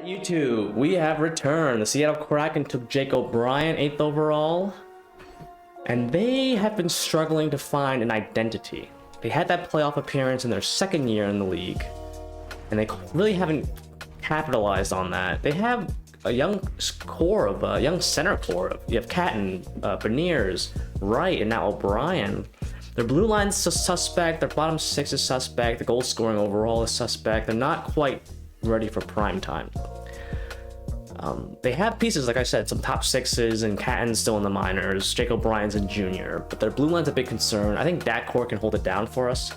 YouTube, we have returned. The Seattle Kraken took Jake O'Brien, 8th overall, and they have been struggling to find an identity. They had that playoff appearance in their second year in the league, and they really haven't capitalized on that. They have a young core of a young center core. You have Catton, Beniers, Wright, and now O'Brien. Their blue line's suspect. Their bottom six is suspect. The goal scoring overall is suspect. They're not quite ready for prime time. They have pieces, like I said, some top sixes, and Catton's still in the minors. Jake O'Brien's a junior, but their blue line's a big concern. I think that core can hold it down for us.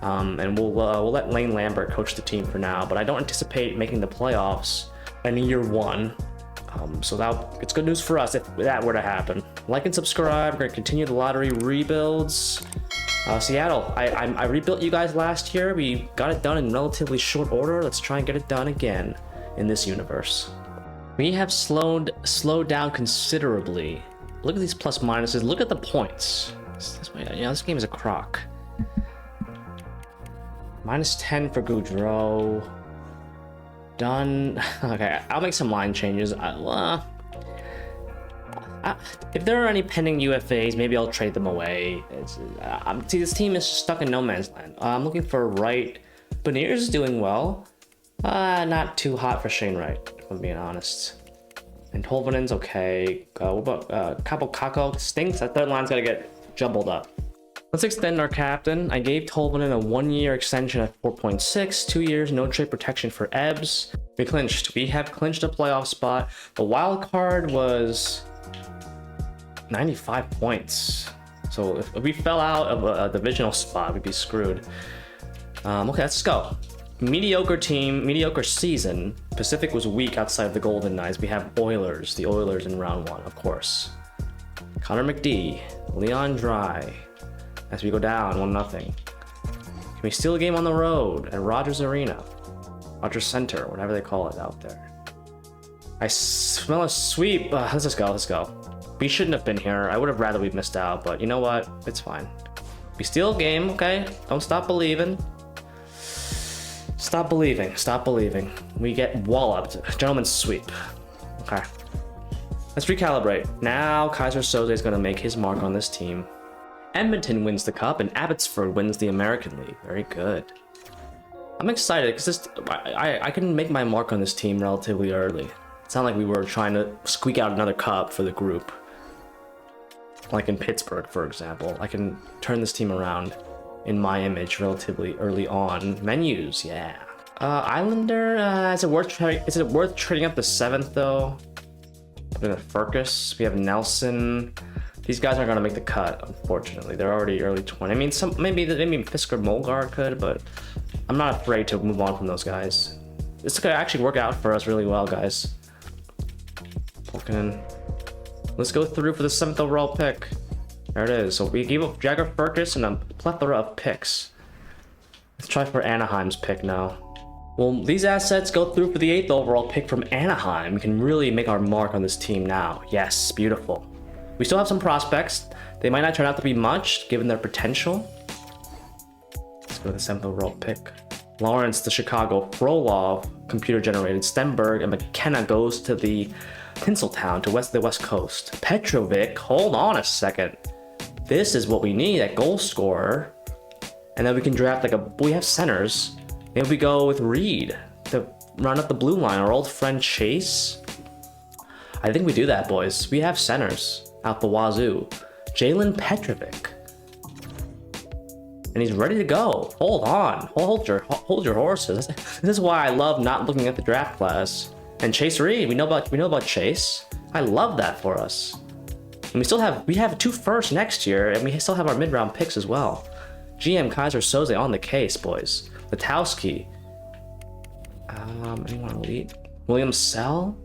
And we'll let Lane Lambert coach the team for now, but I don't anticipate making the playoffs in year one. So it's good news for us if that were to happen. Like and subscribe. We're gonna continue the lottery rebuilds. Seattle, I rebuilt you guys last year. We got it done in relatively short order. Let's try and get it done again in this universe. We have slowed down considerably. Look at these plus minuses. Look at the points. This game is a crock. -10 for Goudreau. Done. Okay, I'll make some line changes. If there are any pending UFAs, maybe I'll trade them away. See, this team is stuck in no man's land. I'm looking for Wright. Beniers is doing well. Not too hot for Shane Wright, if I'm being honest. And Tolvanen's okay. What about Capo Caco? Stinks. That third line's gotta get jumbled up. Let's extend our captain. I gave Tolvanen a 1-year extension at 4.6, 2 years, no trade protection for Ebbs. We clinched. We have clinched a playoff spot. The wild card was 95 points. So if we fell out of a divisional spot, we'd be screwed. Okay, let's go. Mediocre team, mediocre season. Pacific was weak outside of the Golden Knights. We have Oilers, the Oilers in round 1, of course. Connor McD, Leon Dry. As we go down 1-0. Can we steal a game on the road at Rogers Arena? Rogers Center, whatever they call it out there. I smell a sweep. Let's just go, let's go. We shouldn't have been here. I would have rather we missed out, but you know what? It's fine. We steal a game, okay? Don't stop believing. Stop believing, stop believing. We get walloped. Gentleman's sweep. Okay. Let's recalibrate. Now Keyzer Soze is gonna make his mark on this team. Edmonton wins the cup and Abbotsford wins the American League. Very good. I'm excited because I can make my mark on this team relatively early. It's not like we were trying to squeak out another cup for the group. Like in Pittsburgh, for example. I can turn this team around in my image relatively early on. Menus, yeah. Islander, is it worth trading up the 7th though? Put in a Furcus. We have Nelson. These guys aren't gonna make the cut, unfortunately. They're already early 20. I mean, maybe Fisker Molgar could, but I'm not afraid to move on from those guys. This is gonna actually work out for us really well, guys. Let's go through for the 7th overall pick. There it is. So we gave up Jagger Furcus and a plethora of picks. Let's try for Anaheim's pick now. Well, these assets go through for the 8th overall pick from Anaheim. We can really make our mark on this team now. Yes, beautiful. We still have some prospects. They might not turn out to be much, given their potential. Let's go to the 7th overall pick. Lawrence to Chicago. Frolov, computer-generated. Stenberg and McKenna goes to the Tinseltown, to the West Coast. Petrovic, hold on a second. This is what we need, that goal scorer. And then we can draft we have centers. Maybe we go with Reed to round up the blue line. Our old friend Chase. I think we do that, boys. We have centers out the wazoo. Jalen Petrovic. And he's ready to go. Hold on. Hold your horses. This is why I love not looking at the draft class. And Chase Reed, we know about Chase. I love that for us. And we have 2 firsts next year, and we still have our mid-round picks as well. GM Keyzer Soze on the case, boys. Letowski. Anyone elite? William Sell?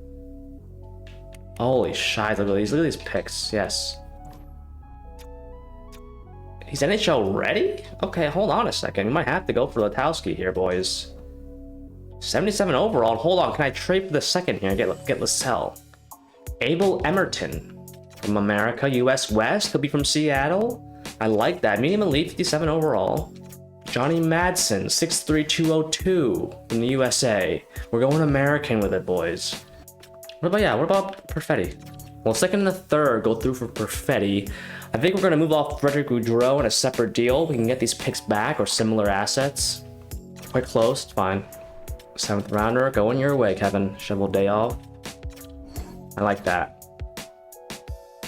Holy shit, look at these picks, yes. He's NHL ready? Okay, hold on a second. We might have to go for Letowski here, boys. 77 overall. Hold on, can I trade for the 2nd here? Get Lascelles. Abel Emerton from America, US West. He'll be from Seattle. I like that. Medium elite, 57 overall. Johnny Madsen, 63202 from the USA. We're going American with it, boys. What about Perfetti? Well, second and the third go through for Perfetti. I think we're going to move off Frederick Gaudreau in a separate deal. We can get these picks back or similar assets. Quite close, fine. 7th rounder, going your way, Kevin. Shovel day off. I like that.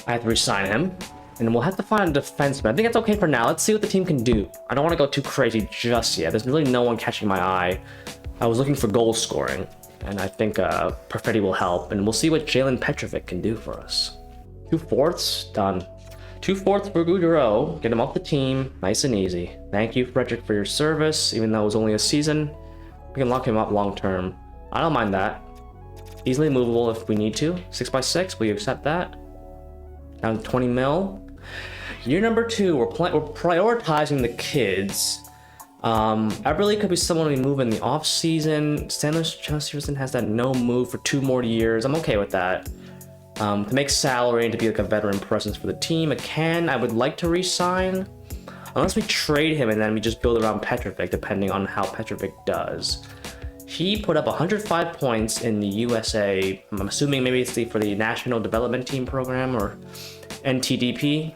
I have to re-sign him. And we'll have to find a defenseman. I think that's okay for now. Let's see what the team can do. I don't want to go too crazy just yet. There's really no one catching my eye. I was looking for goal scoring. And I think Perfetti will help. And we'll see what Jalen Petrovic can do for us. 2/4, done. 2/4 for Gaudreau. Get him off the team. Nice and easy. Thank you, Frederick, for your service. Even though it was only a season, we can lock him up long term. I don't mind that. Easily movable if we need to. 6x6, will you accept that? Down to 20 mil. Year number 2, we're prioritizing the kids. Eberle could be someone we move in the off season. Stanley Chesterton has that no move for 2 more years. I'm okay with that. To make salary and to be like a veteran presence for the team. McCann, I would like to re-sign. Unless we trade him and then we just build around Petrovic, depending on how Petrovic does. He put up 105 points in the USA. I'm assuming maybe it's for the National Development Team Program or NTDP.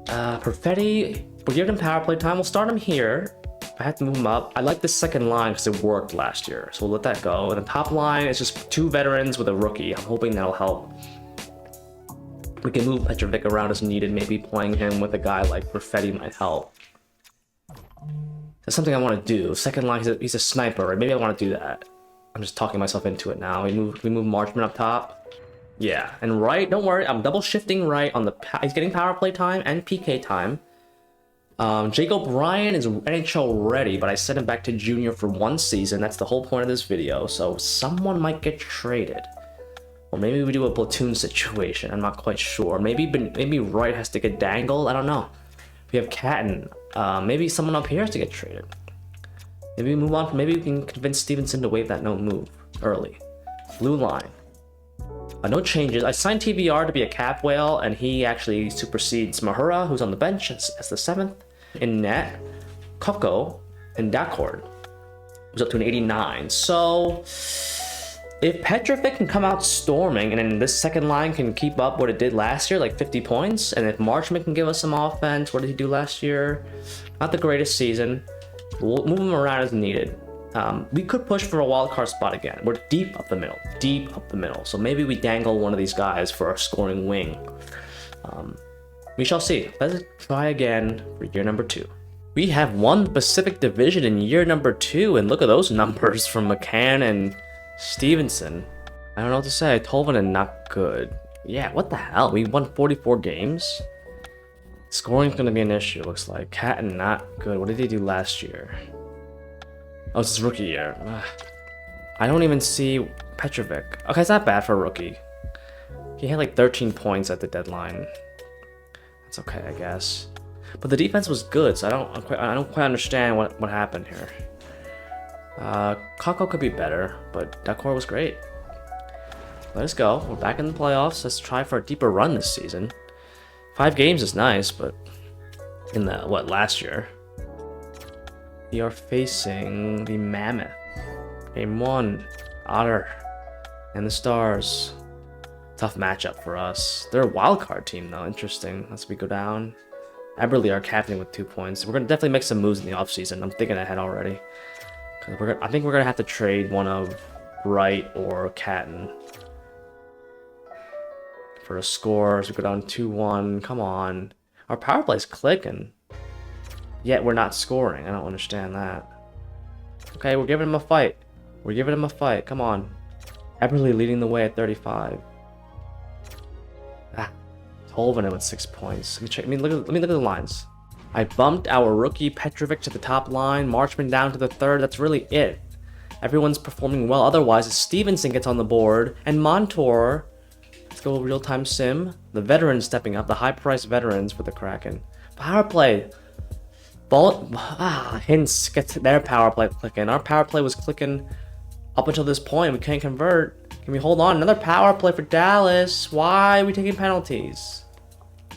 Perfetti, we're giving him power play time. We'll start him here. I have to move him up. I like the second line because it worked last year, so we'll let that go. And the top line is just 2 veterans with a rookie. I'm hoping that'll help. We can move Petrovic around as needed. Maybe playing him with a guy like Perfetti might help. That's something I want to do. Second line, he's a sniper, right? Maybe I want to do that. I'm just talking myself into it now. We move Marchman up top. Yeah, and right, don't worry, I'm double shifting right on the, he's getting power play time and PK time. Jake O'Brien is NHL ready, but I sent him back to junior for 1 season. That's the whole point of this video, so someone might get traded. Or maybe we do a platoon situation, I'm not quite sure. Maybe Wright has to get dangled, I don't know. We have Catton, maybe someone up here has to get traded. Maybe we move on, maybe we can convince Stevenson to waive that no move early. Blue line. No changes. I signed TVR to be a cap whale, and he actually supersedes Mahura, who's on the bench as the 7th. In net, Koko and Dacord was up to an 89. So if Petrovic can come out storming, and then this second line can keep up what it did last year, like 50 points, and if Marchman can give us some offense, what did he do last year? Not the greatest season. We'll move him around as needed. We could push for a wildcard spot again. We're deep up the middle. So maybe we dangle one of these guys for our scoring wing. We shall see. Let's try again for year number 2. We have won the Pacific Division in year number 2, and look at those numbers from McCann and Stevenson. I don't know what to say. Tolvanen not good. Yeah, what the hell? We won 44 games? Scoring's gonna be an issue, looks like. Catton not good. What did he do last year? Oh, it's his rookie year. Ugh. I don't even see Petrovic. Okay, it's not bad for a rookie. He had like 13 points at the deadline. That's okay, I guess. But the defense was good, so I don't quite understand what happened here. Kako could be better, but Dacord was great. Let us go. We're back in the playoffs. Let's try for a deeper run this season. 5 games is nice, but in the last year? We are facing the Mammoth. Game 1, Otter, and the Stars. Tough matchup for us. They're a wildcard team though, interesting. Let's we go down. Eberle, our captain, with 2 points. We're gonna definitely make some moves in the offseason. I'm thinking ahead already. I think we're gonna have to trade one of Wright or Catton for a score. As we go down 2-1. Come on. Our power play's clicking. Yet we're not scoring. I don't understand that. Okay, we're giving him a fight. Come on. Eberle leading the way at 35. Tolvanen with 6 points. Let me look at the lines. I bumped our rookie Petrovic to the top line. Marchman down to the 3rd. That's really it. Everyone's performing well. Otherwise, if Stevenson gets on the board and Montour. Let's go real-time sim. The veterans stepping up. The high-priced veterans for the Kraken. Power play. Hints gets their power play clicking. Our power play was clicking up until this point. We can't convert. Can we hold on? Another power play for Dallas. Why are we taking penalties?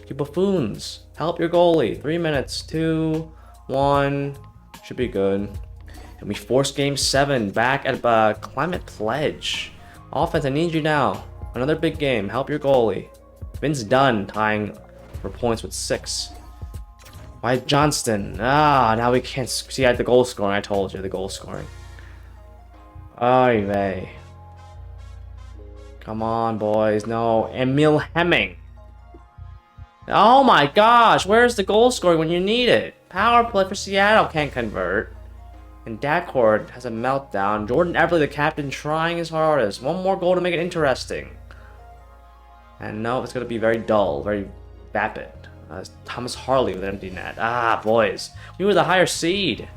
You buffoons. Help your goalie. 3 minutes. 2, 1. Should be good. And we force game 7 back at Climate Pledge. Offense, I need you now. Another big game. Help your goalie. Vince Dunn tying for points with 6. Wyatt Johnston. Now we can't see. I had the goal scoring. I told you the goal scoring. Ay vey. Come on, boys. No. Emil Hemming. Oh my gosh. Where's the goal scoring when you need it? Power play for Seattle can't convert. And Dacord has a meltdown. Jordan Everly, the captain, trying his hardest. One more goal to make it interesting. And no, it's going to be very dull, very vapid. Thomas Harley with an empty net. Boys. We were the higher seed.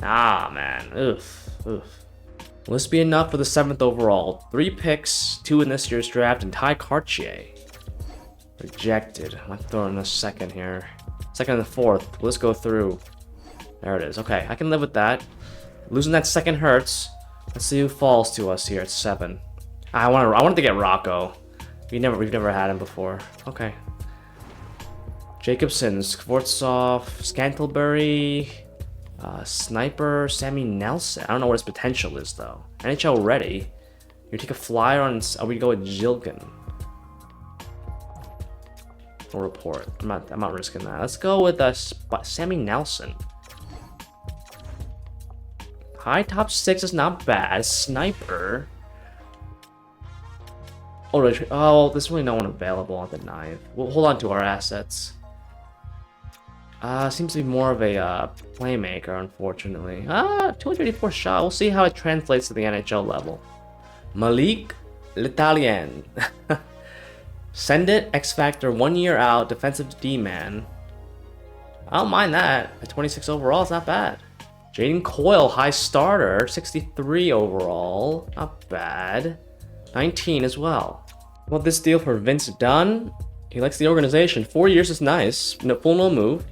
Man. Oof. Will this be enough for the 7th overall? 3 picks, 2 in this year's draft, and Ty Cartier. Rejected. I'm going to throw in a second here. 2nd and 4th. Let's go through. There it is. Okay, I can live with that. Losing that 2nd hurts. Let's see who falls to us here at 7. I wanted to get Rocco. We've never had him before. Okay. Jacobson, Skvortsov, Scantlebury, Sniper, Sammy Nelson. I don't know what his potential is though. NHL ready. You take a flyer on. We go with Jilkin. Or report. I'm not risking that. Let's go with Sammy Nelson. High top 6 is not bad. Sniper. There's really no one available at the 9th. We'll hold on to our assets. Seems to be more of a playmaker, unfortunately. 284 shot. We'll see how it translates to the NHL level. Malik L'Italien. Send it. X Factor 1 year out. Defensive D-man. I don't mind that. At 26 overall, it's not bad. Jaden Coyle, high starter. 63 overall. Not bad. 19 as well. Well, this deal for Vince Dunn. He likes the organization. 4 years is nice. No move.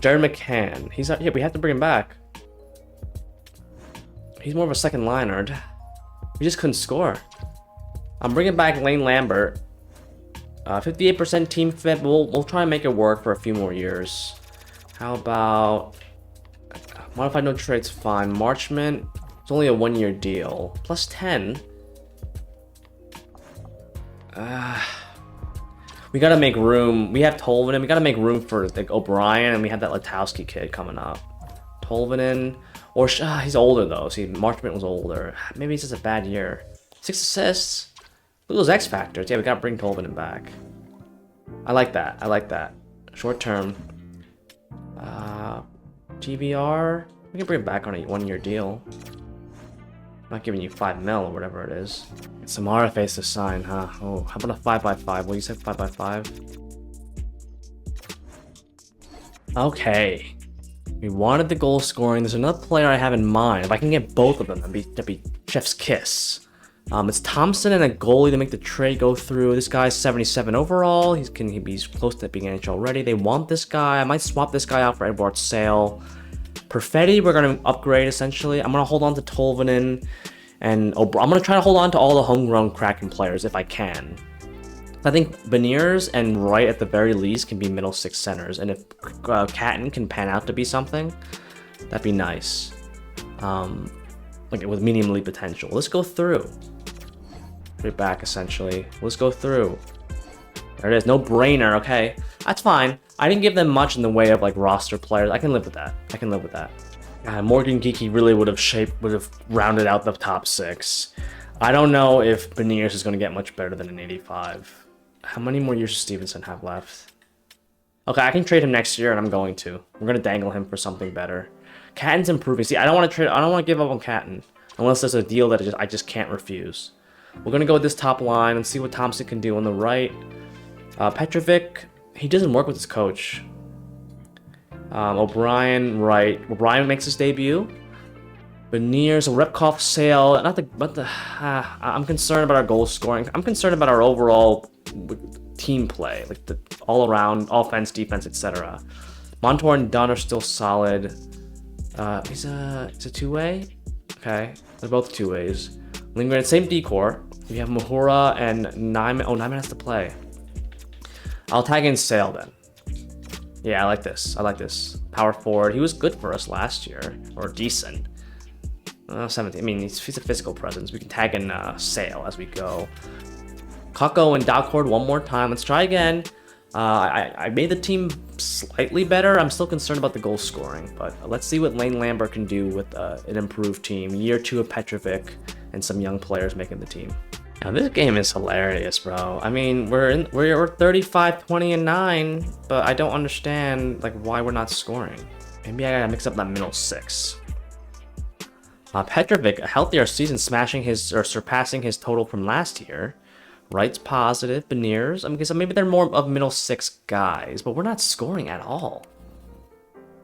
Jared McCann. He's not here. We have to bring him back. He's more of a second liner. We just couldn't score. I'm bringing back Lane Lambert. 58% team fit. We'll try and make it work for a few more years. How about modified no trade's fine. Marchment. It's only a 1-year deal. Plus 10. We gotta make room. We have Tolvanen. We gotta make room for like O'Brien, and we have that Letowski kid coming up. Tolvanen, or he's older though. See, Marchment was older. Maybe it's just a bad year. 6 assists. Look at those X factors. Yeah, we gotta bring Tolvanen back. I like that. Short term. TBR. We can bring it back on a 1-year deal. I'm not giving you 5 mil or whatever it is. It's some RFAs to sign, huh? Oh, how about a 5x5? What you said, 5x5? Okay. We wanted the goal scoring. There's another player I have in mind. If I can get both of them, that'd be chef's kiss. It's Thompson and a goalie to make the trade go through. This guy's 77 overall. He's close to being NHL ready. They want this guy. I might swap this guy out for Edward Sale. Perfetti, we're going to upgrade essentially. I'm going to hold on to Tolvanen and I'm going to try to hold on to all the homegrown Kraken players if I can. I think Beniers and Wright at the very least can be middle 6 centers, and if Catton can pan out to be something, that'd be nice. Like with medium league potential. Let's go through. Put it back essentially. Let's go through. There it is. No brainer. Okay, that's fine. I didn't give them much in the way of like roster players. I can live with that. Morgan Geeky really would have rounded out the top 6. I don't know if Beniers is going to get much better than an 85. How many more years does Stevenson have left? Okay, I can trade him next year, and I'm going to. We're going to dangle him for something better. Catton's improving. See, I don't want to give up on Catton unless there's a deal that I just can't refuse. We're going to go with this top line and see what Thompson can do on the right. Petrovic, he doesn't work with his coach. O'Brien, right. O'Brien makes his debut. Beniers, Repkov, Sale. I'm concerned about our goal scoring. I'm concerned about our overall team play, like the all-around offense, defense, etc. Montour and Dunn are still solid. He's a two-way. Okay, they're both two-ways. Lindgren, same decor. We have Mahura and Nyman. Oh, Nyman has to play. I'll tag in Sale then. Yeah, I like this. power forward. He was good for us last year, or decent. 17. I mean, he's a physical presence. We can tag in Sale as we go. Kako and Dalcord one more time. Let's try again. I made the team slightly better. I'm still concerned about the goal scoring, but let's see what Lane Lambert can do with an improved team. Year 2 of Petrovic and some young players making the team. Now this game is hilarious, bro. I mean, we're 35, 20, and 9, but I don't understand like why we're not scoring. Maybe I gotta mix up that middle 6. Petrovic, a healthier season, surpassing his total from last year. Wright's positive, Beniers. I mean, so maybe they're more of middle 6 guys, but we're not scoring at all.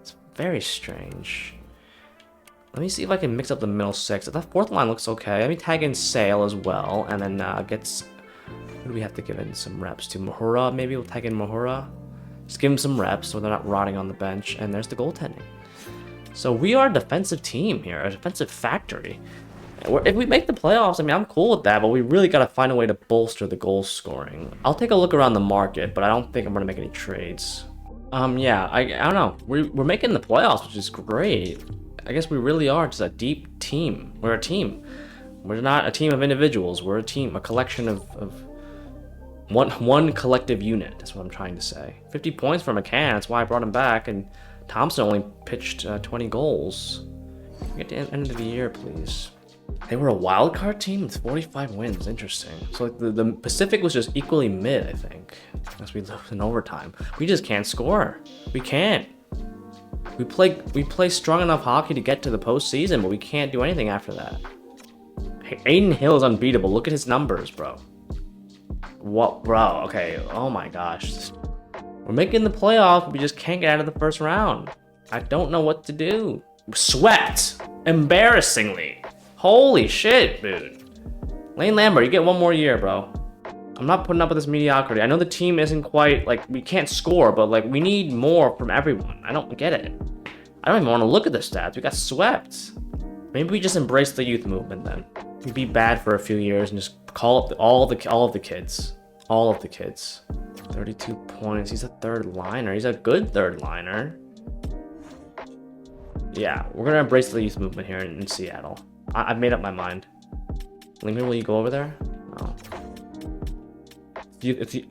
It's very strange. Let me see if I can mix up the middle 6. That 4th line looks okay. Let me tag in Sale as well, and then who do we have to give in some reps to? Mahura, maybe we'll tag in Mahura. Just give him some reps so they're not rotting on the bench. And there's the goaltending. So we are a defensive team here, a defensive factory. If we make the playoffs, I mean, I'm cool with that, but we really got to find a way to bolster the goal scoring. I'll take a look around the market, but I don't think I'm going to make any trades. Yeah, I don't know. We're making the playoffs, which is great. I guess we really are just a deep team. We're a team. We're not a team of individuals. We're a team, a collection of one collective unit. That's what I'm trying to say. 50 points for McCann. That's why I brought him back. And Thompson only pitched 20 goals. Get to the end of the year, please. They were a wild card team with 45 wins. Interesting. So like the Pacific was just equally mid, I think, as we lose in overtime. We just can't score. We can't. We play strong enough hockey to get to the postseason, but we can't do anything after that. Hey, Aiden Hill is unbeatable. Look at his numbers, bro. What, bro? Okay. Oh my gosh. We're making the playoffs, but we just can't get out of the first round. I don't know what to do. Swept. Embarrassingly. Holy shit, dude. Lane Lambert, you get one more year, bro. I'm not putting up with this mediocrity. I know the team isn't quite, like, we can't score, but, like, we need more from everyone. I don't get it. I don't even want to look at the stats. We got swept. Maybe we just embrace the youth movement, then. We'd be bad for a few years and just call up all of the kids. All of the kids. 32 points. He's a third liner. He's a good third liner. Yeah, we're going to embrace the youth movement here in Seattle. I've made up my mind. Lehman, will you go over there? No.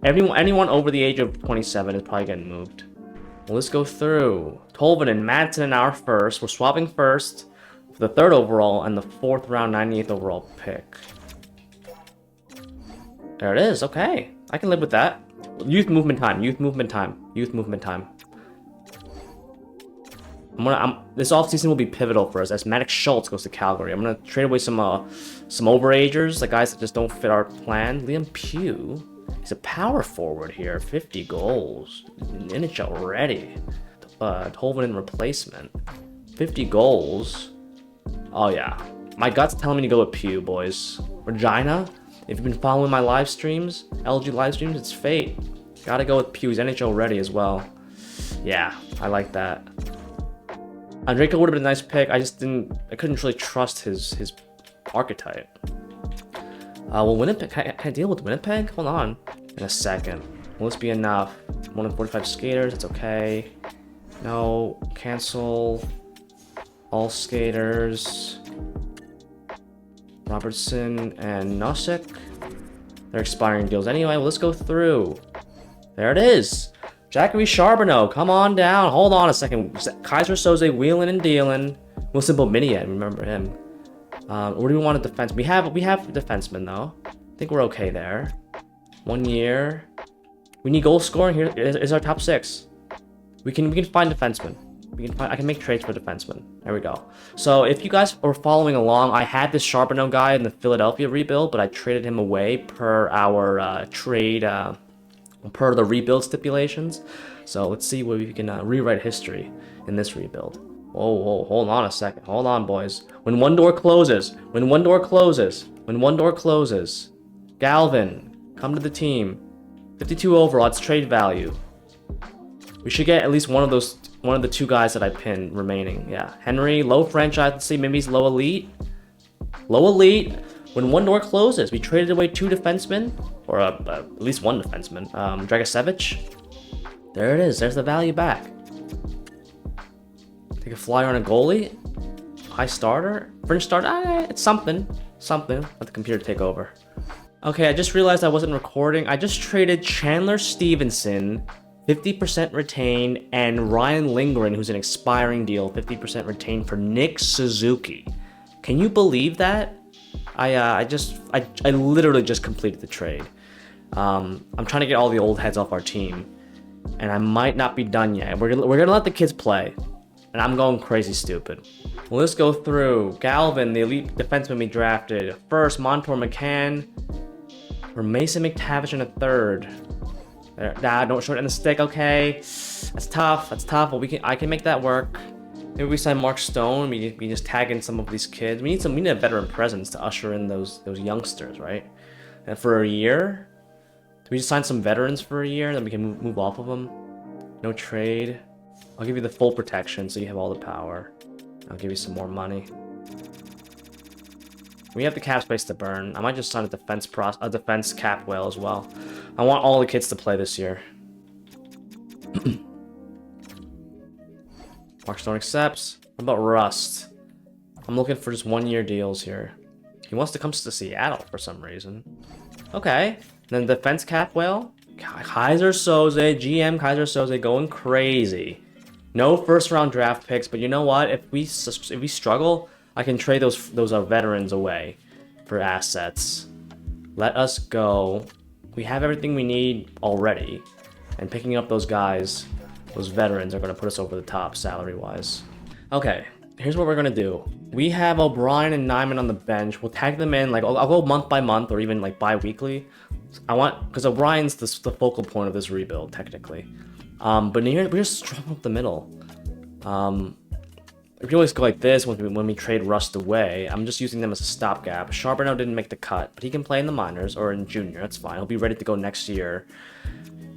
Anyone over the age of 27 is probably getting moved. Well, let's go through. Tolvin and Madsen in our first. We're swapping first for the 3rd overall and the 4th round 98th overall pick. There it is. Okay. I can live with that. Youth movement time. Youth movement time. Youth movement time. This offseason will be pivotal for us as Maddox Schultz goes to Calgary. I'm gonna trade away some overagers, the guys that just don't fit our plan. Liam Pugh, he's a power forward here, 50 goals, NHL ready. Tolvin in replacement, 50 goals. Oh yeah, my gut's telling me to go with Pugh, boys. Regina, if you've been following my live streams, LG live streams, it's fate. Gotta go with Pugh. He's NHL ready as well. Yeah, I like that. Andrejko would have been a nice pick. I couldn't really trust his archetype. Well, Winnipeg, can I deal with Winnipeg? Hold on. In a second. Will this be enough? More than 45 skaters, it's okay. No, cancel. All skaters. Robertson and Nosek. They're expiring deals anyway. Well, let's go through. There it is. Zachary Charbonneau, come on down. Hold on a second. Keyzer Soze wheeling and dealing. Wilson Bominian, remember him. Where do we want a defense? We have a defenseman though. I think we're okay there. 1 year. We need goal scoring here. Is our top 6. We can find defensemen. I can make trades for defensemen. There we go. So if you guys are following along, I had this Charbonneau guy in the Philadelphia rebuild, but I traded him away per our trade. Per the rebuild stipulations. So let's see where we can rewrite history in this rebuild. Whoa, hold on a second. Hold on, boys. When one door closes, Galvin, come to the team. 52 overall, it's trade value. We should get at least one of the 2 guys that I pinned remaining. Yeah, Henry, low franchise. Let's see, maybe he's low elite. Low elite. When one door closes, we traded away 2 defensemen, or at least 1 defenseman. Dragicevic. There it is. There's the value back. Like a flyer on a goalie? High starter? Fringe starter? It's something. Something. Let the computer take over. Okay, I just realized I wasn't recording. I just traded Chandler Stevenson, 50% retained, and Ryan Lindgren, who's an expiring deal, 50% retained for Nick Suzuki. Can you believe that? I literally just completed the trade. I'm trying to get all the old heads off our team, and I might not be done yet. We're gonna let the kids play, and I'm going crazy stupid. Well, let's go through. Galvin, the elite defenseman we drafted. First, Montour McCann. For Mason McTavish in a third. Nah, don't short end the stick. Okay, that's tough. That's tough. But I can make that work. Maybe we sign Mark Stone. We just tag in some of these kids. We need a veteran presence to usher in those youngsters, right? And for a year, do we just sign some veterans for a year, then we can move off of them? No trade. I'll give you the full protection, so you have all the power. I'll give you some more money. We have the cap space to burn. I might just sign a defense cap whale as well. I want all the kids to play this year. Mark Stone accepts. What about Rust? I'm looking for just 1-year deals here. He wants to come to Seattle for some reason. Okay. Then defense cap whale. Keyzer Soze, GM Keyzer Soze going crazy. No first round draft picks, but you know what? If we struggle, I can trade those veterans away for assets. Let us go. We have everything we need already, and picking up those guys, those veterans, are going to put us over the top salary-wise. Okay, here's what we're going to do. We have O'Brien and Nyman on the bench. We'll tag them in. Like I'll go month by month or even like bi-weekly. Because O'Brien's the focal point of this rebuild technically. But here we're just strong up the middle. We can always go like this when we trade Rust away. I'm just using them as a stopgap. Charbonneau didn't make the cut, but he can play in the minors or in junior. That's fine. He'll be ready to go next year.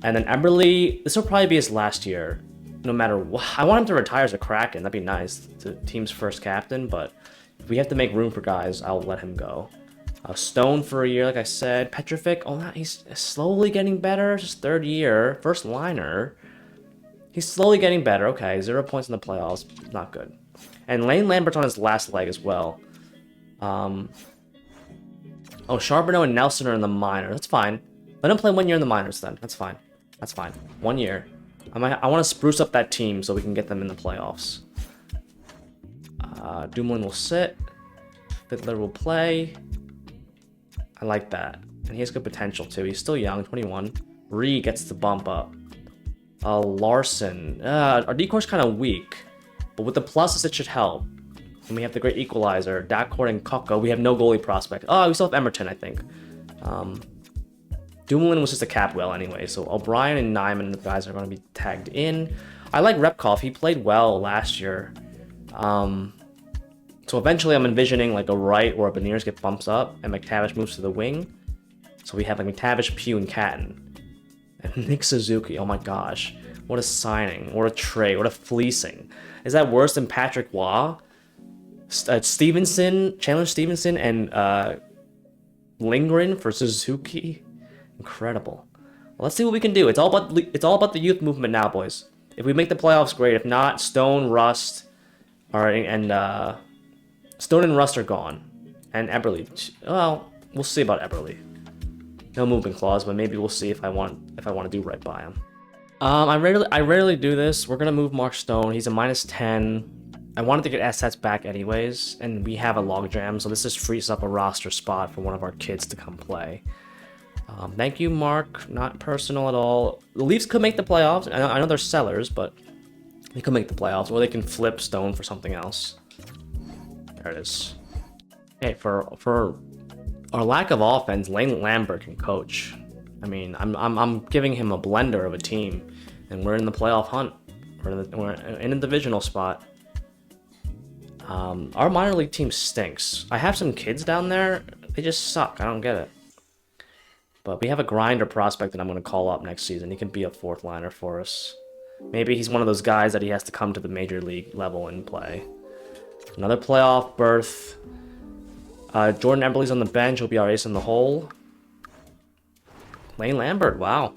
And then Eberle, this will probably be his last year, no matter what. I want him to retire as a Kraken. That'd be nice. The team's first captain, but if we have to make room for guys, I'll let him go. Stone for a year, like I said. Petrovic, he's slowly getting better. It's his 3rd year, first liner. He's slowly getting better. Okay, 0 points in the playoffs. Not good. And Lane Lambert's on his last leg as well. Charbonneau and Nelson are in the minors. That's fine. Let him play 1 year in the minors then. That's fine. That's fine. 1 year. I want to spruce up that team so we can get them in the playoffs. Dumoulin will sit. Fiddler will play. I like that. And he has good potential too. He's still young, 21. Ree gets the bump up. Larson. Our decore's kind of weak. But with the pluses, it should help. And we have the great equalizer, Dacourt and Kokko. We have no goalie prospect. Oh, we still have Emerton, I think. Dumoulin was just a cap whale anyway, so O'Brien and Nyman, the guys, are going to be tagged in. I like Repkov. He played well last year. So eventually I'm envisioning like a Wright or a Beniers get bumps up, and McTavish moves to the wing. So we have like McTavish, Pugh, and Catton. And Nick Suzuki, oh my gosh. What a signing, what a trade, what a fleecing. Is that worse than Patrick Waugh? Stevenson, Chandler Stevenson, and Lindgren for Suzuki? Incredible. Well, let's see what we can do. It's all about the youth movement now, boys. If we make the playoffs, great. If not, Stone, Rust, Stone and Rust are gone. And Eberle. Well, we'll see about Eberle. No movement clause, but maybe we'll see if I want to do right by him. I rarely do this. We're gonna move Mark Stone. He's a -10. I wanted to get assets back anyways, and we have a logjam, so this just frees up a roster spot for one of our kids to come play. Thank you, Mark. Not personal at all. The Leafs could make the playoffs. I know they're sellers, but they could make the playoffs, or they can flip Stone for something else. There it is. Okay, for our lack of offense, Lane Lambert can coach. I mean, I'm giving him a blender of a team, and we're in the playoff hunt. We're in a divisional spot. Our minor league team stinks. I have some kids down there. They just suck. I don't get it. But we have a grinder prospect that I'm going to call up next season. He can be a 4th liner for us. Maybe he's one of those guys that he has to come to the major league level and play. Another playoff berth. Jordan Eberle's on the bench. He'll be our ace in the hole. Lane Lambert, wow.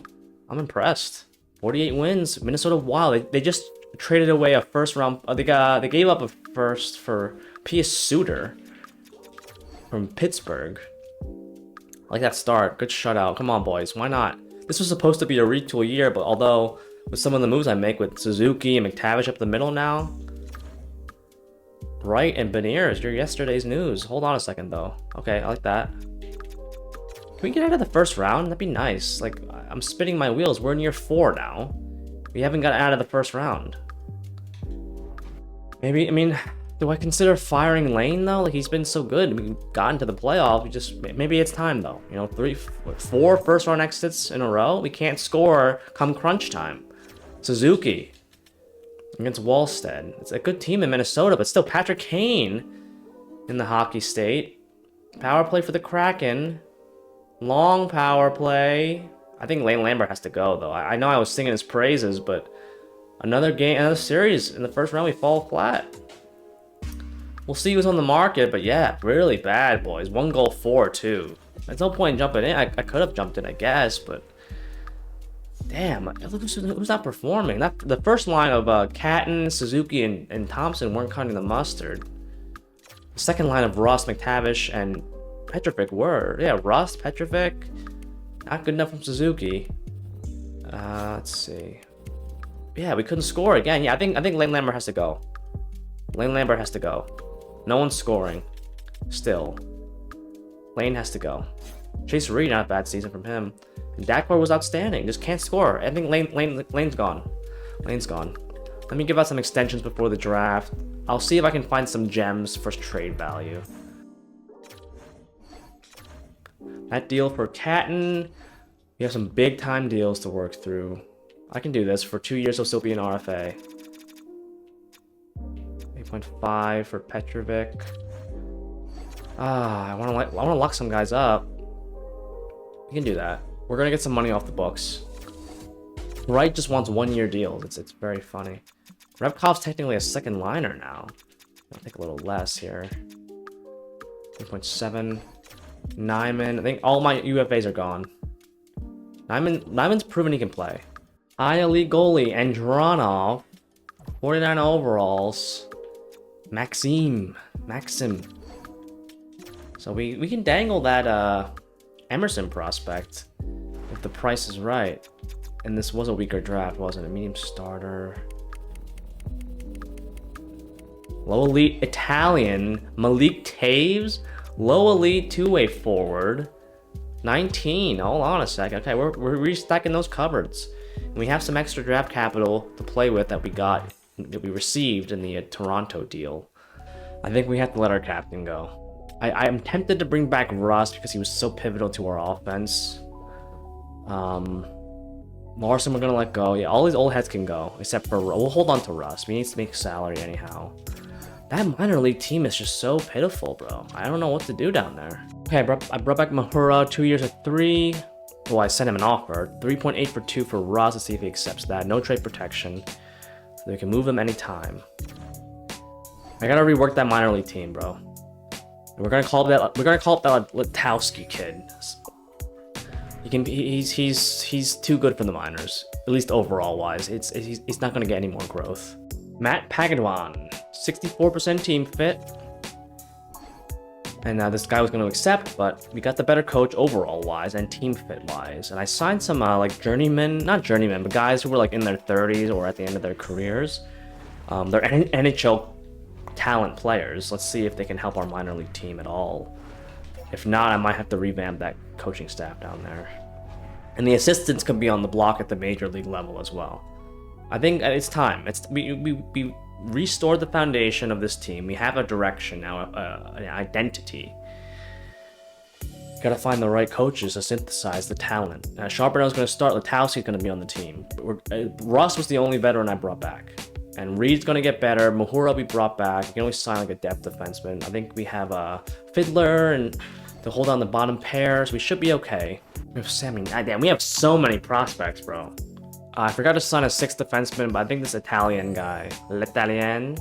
I'm impressed. 48 wins. Minnesota Wild. They just traded away a first round. They gave up a first for P.S. Suter from Pittsburgh. I like that start. Good shutout. Come on, boys. Why not? This was supposed to be a retool year, but although with some of the moves I make with Suzuki and McTavish up the middle now, Bright and Beniers, you're yesterday's news. Hold on a second, though. Okay, I like that. Can we get out of the first round? That'd be nice. Like, I'm spinning my wheels. We're in year 4 now. We haven't got out of the first round. Maybe, I mean, do I consider firing Lane, though? Like, he's been so good. We got into the playoff. We just, maybe it's time, though. You know, 4 first-round exits in a row? We can't score come crunch time. Suzuki against Wallstead. It's a good team in Minnesota, but still Patrick Kane in the hockey state. Power play for the Kraken. Long power play. I think Lane Lambert has to go, though. I know I was singing his praises, but another game, another series in the first round, we fall flat. We'll see who's on the market, but yeah, really bad, boys. 1 goal, 4, too. There's no point in jumping in. I could have jumped in, I guess, but damn, who's not performing? The first line of Catton, Suzuki, and Thompson weren't cutting the mustard. The second line of Ross, McTavish, and Petrovic were. Yeah, Ross, Petrovic, not good enough from Suzuki. Let's see. Yeah, we couldn't score again. Yeah, I think Lane Lambert has to go. Lane Lambert has to go. No one's scoring. Still. Lane has to go. Chase Reed, not a bad season from him. And Dakar was outstanding. Just can't score. I think Lane's gone. Lane's gone. Let me give out some extensions before the draft. I'll see if I can find some gems for trade value. That deal for Catton. We have some big time deals to work through. I can do this. For 2 years, he'll still be an RFA. 8.5 for Petrovic. I want to lock some guys up. We can do that. We're gonna get some money off the books. Wright just wants 1-year deals. It's very funny. Repkov's technically a second liner now. I'll take a little less here. 8.7. Nyman. I think all my UFAs are gone. Nyman's proven he can play. High elite goalie Andronov. 49 overalls. Maxim. So we can dangle that Emerson prospect if the price is right. And this was a weaker draft, wasn't it? Medium starter. Low elite Italian Malik Taves. Low elite two-way forward. 19. Hold on a sec. Okay, we're restacking those cupboards. And we have some extra draft capital to play with that we received in the Toronto deal. I think we have to let our captain go. I'm tempted to bring back Russ because he was so pivotal to our offense. Larson we're gonna let go. Yeah, all these old heads can go except for we'll hold on to Russ. We need to make salary anyhow. That minor league team is just so pitiful, bro. I don't know what to do down there. Okay, I brought back Mahura, 2 years at 3. Well, I sent him an offer. 3.8 for 2 for Russ to see if he accepts that. No trade protection. So we can move him anytime. I gotta rework that minor league team, bro. And we're gonna call that Latowski kid. He's too good for the minors, at least overall wise. He's not gonna get any more growth. Matt Pagadwan, 64% team fit. And this guy was going to accept, but we got the better coach overall wise and team fit wise. And I signed some like journeymen, not journeymen, but guys who were like in their 30s or at the end of their careers. They're NHL talent players. Let's see if they can help our minor league team at all. If not, I might have to revamp that coaching staff down there. And the assistants can be on the block at the major league level as well. I think it's time. We restored the foundation of this team. We have a direction now, an identity. Gotta find the right coaches to synthesize the talent. Charbonnel's gonna start. Latowski's gonna be on the team. Ross was the only veteran I brought back. And Reed's gonna get better. Mahura we brought back. You can always sign like a depth defenseman. I think we have a Fiddler and to hold on the bottom pairs. We should be okay. We have Sammy. Damn, we have so many prospects, bro. I forgot to sign a 6th defenseman, but I think this Italian guy, L'Italien.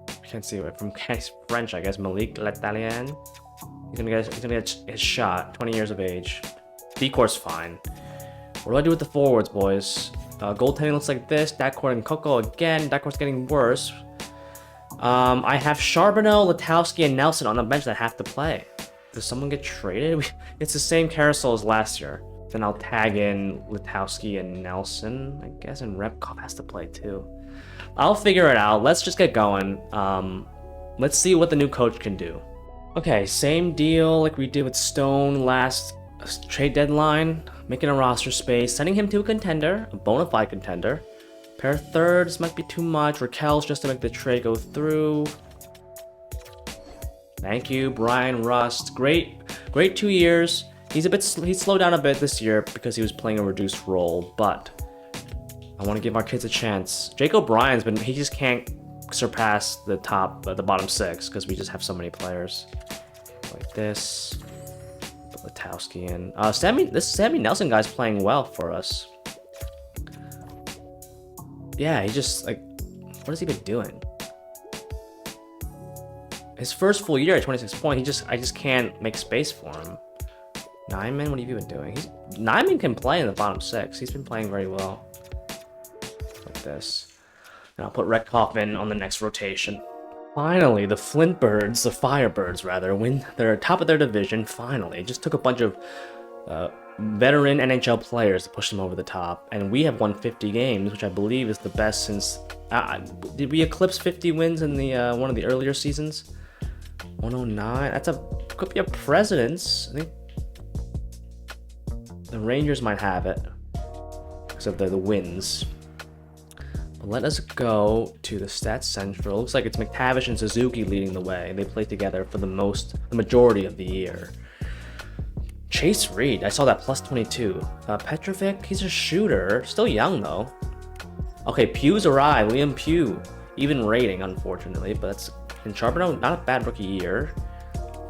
I can't see it from French, I guess. Malik L'Italien. He's gonna get his shot. 20 years of age. Decor's fine. What do I do with the forwards, boys? Goaltending looks like this. Dacourt and Coco again. Dacourt's getting worse. I have Charbonneau, Letowski, and Nelson on the bench that have to play. Does someone get traded? It's the same carousel as last year. Then I'll tag in Letowski and Nelson, I guess, and Repkov has to play too. I'll figure it out. Let's just get going. Let's see what the new coach can do. Okay, same deal like we did with Stone last trade deadline. Making a roster space, sending him to a contender, a bona fide contender. Pair of thirds might be too much. Raquel's just to make the trade go through. Thank you, Brian Rust. Great 2 years. He's slowed down a bit this year because he was playing a reduced role, but I want to give our kids a chance. Jake O'Brien's he just can't surpass the bottom 6 because we just have so many players like this. Put Letowski in. This Sammy Nelson guy's playing well for us. Yeah, he just what has he been doing? His first full year at 26 points, I just can't make space for him. Nyman, what have you been doing? Nyman can play in the bottom 6. He's been playing very well. Like this. And I'll put Redkoff in on the next rotation. Finally, the Flintbirds, the Firebirds rather, win. They're top of their division, finally. It just took a bunch of veteran NHL players to push them over the top. And we have won 50 games, which I believe is the best since... did we eclipse 50 wins in the one of the earlier seasons? 109. Could be a precedence. I think the Rangers might have it because of the wins. But let us go to the Stats Central. Looks like it's McTavish and Suzuki leading the way. They played together for the majority of the year. Chase Reed, I saw that plus 22. Petrovic, he's a shooter, still young though. Okay, Pugh's arrived. Liam Pugh, even rating unfortunately, but that's in Charbonneau, not a bad rookie year.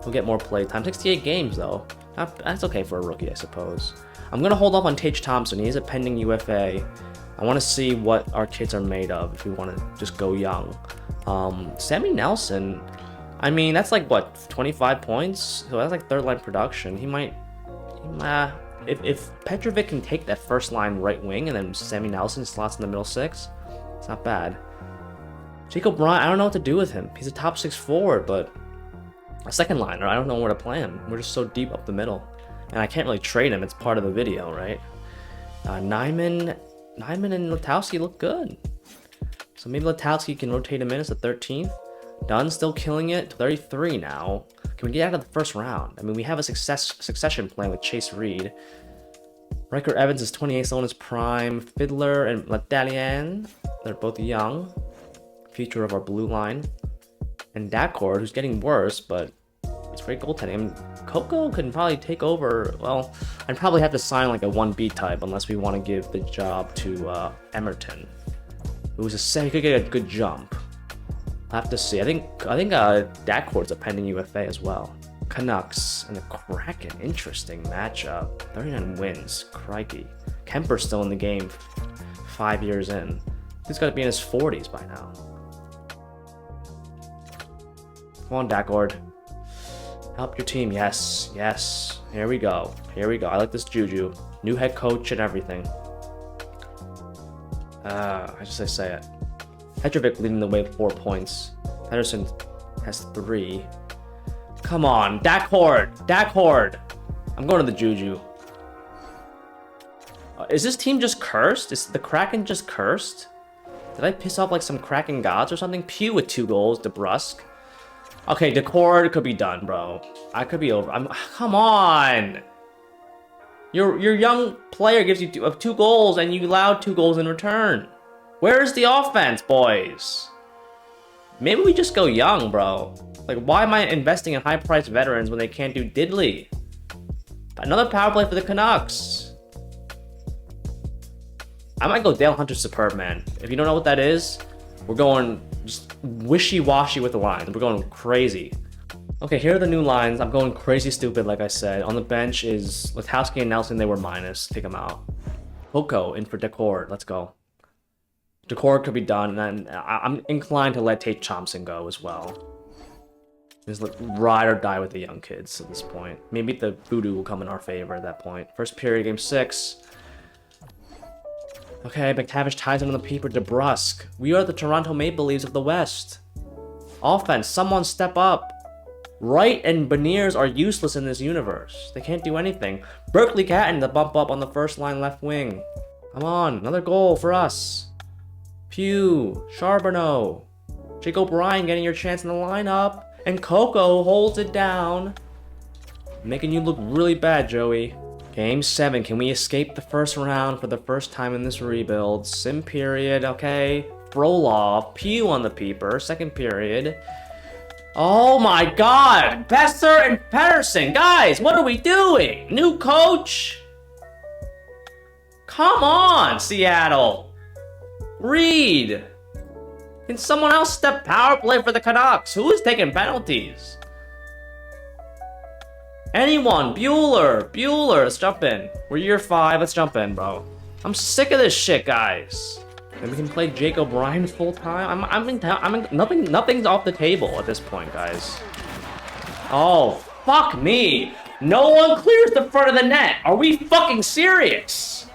He'll get more play time. 68 games though. That's okay for a rookie, I suppose. I'm gonna hold up on Tage Thompson. He's a pending UFA. I want to see what our kids are made of if we want to just go young. Sammy Nelson, I mean, that's like what, 25 points? So that's like third line production. If Petrovic can take that first line right wing and then Sammy Nelson slots in the middle 6, it's not bad. Jake O'Brien, I don't know what to do with him. He's a top 6 forward, but a second liner, I don't know where to play him. We're just so deep up the middle. And I can't really trade him, it's part of the video, right? Nyman and Letowski look good. So maybe Letowski can rotate him in as the 13th. Dunn still killing it, 33 now. Can we get out of the first round? I mean, we have a succession plan with Chase Reed. Riker Evans is 28, still in his prime. Fiddler and Ledalian, they're both young. Future of our blue line. And Dacourt, who's getting worse, but it's great goaltending. I mean, Coco can probably take over. Well, I'd probably have to sign like a 1B type unless we want to give the job to Emerton, he could get a good jump. I'll have to see. I think Dacourt's a pending UFA as well. Canucks and the Kraken, interesting matchup. 39 wins, crikey. Kemper's still in the game, 5 years in. He's got to be in his 40s by now. Come on, Dacourt. Help your team. Yes. Here we go. I like this juju. New head coach and everything. I say it. Petrovic leading the way with 4 points. Pedersen has 3. Come on, Dacourt. I'm going to the juju. Is this team just cursed? Is the Kraken just cursed? Did I piss off like some Kraken gods or something? Pugh with 2 goals, DeBrusque. Okay, Dacourt could be done, bro. I could be over. Come on. Your young player gives you 2 goals and you allowed 2 goals in return. Where's the offense, boys? Maybe we just go young, bro. Like, why am I investing in high-priced veterans when they can't do diddly? Another power play for the Canucks. I might go Dale Hunter Superb, man. If you don't know what that is, we're going just wishy-washy with the lines. We're going crazy. Okay, here are the new lines. I'm going crazy stupid, like I said. On the bench is Letowski and Nelson. They were minus. Take them out. Coco in for Dacourt. Let's go. Dacourt could be done, and I'm inclined to let Tage Thompson go as well. Just ride or die with the young kids at this point. Maybe the voodoo will come in our favor at that point. First period, game 6. Okay, McTavish ties into the Peeper. DeBrusque. We are the Toronto Maple Leafs of the West. Offense, someone step up. Wright and Beniers are useless in this universe. They can't do anything. Berkeley Catton to bump up on the first line left wing. Come on, another goal for us. Pugh, Charbonneau. Jake O'Brien getting your chance in the lineup. And Coco holds it down. Making you look really bad, Joey. Game 7, can we escape the first round for the first time in this rebuild? Sim period, okay. Frolov, Pugh on the Peeper, second period. Oh my god! Besser and Pedersen! Guys, what are we doing? New coach? Come on, Seattle! Reed! Can someone else step power play for the Canucks? Who is taking penalties? Anyone? Bueller, let's jump in. We're year 5, let's jump in, bro. I'm sick of this shit, guys. And we can play Jake O'Brien full time. Nothing's off the table at this point, guys. Oh, fuck me. No one clears the front of the net. Are we fucking serious?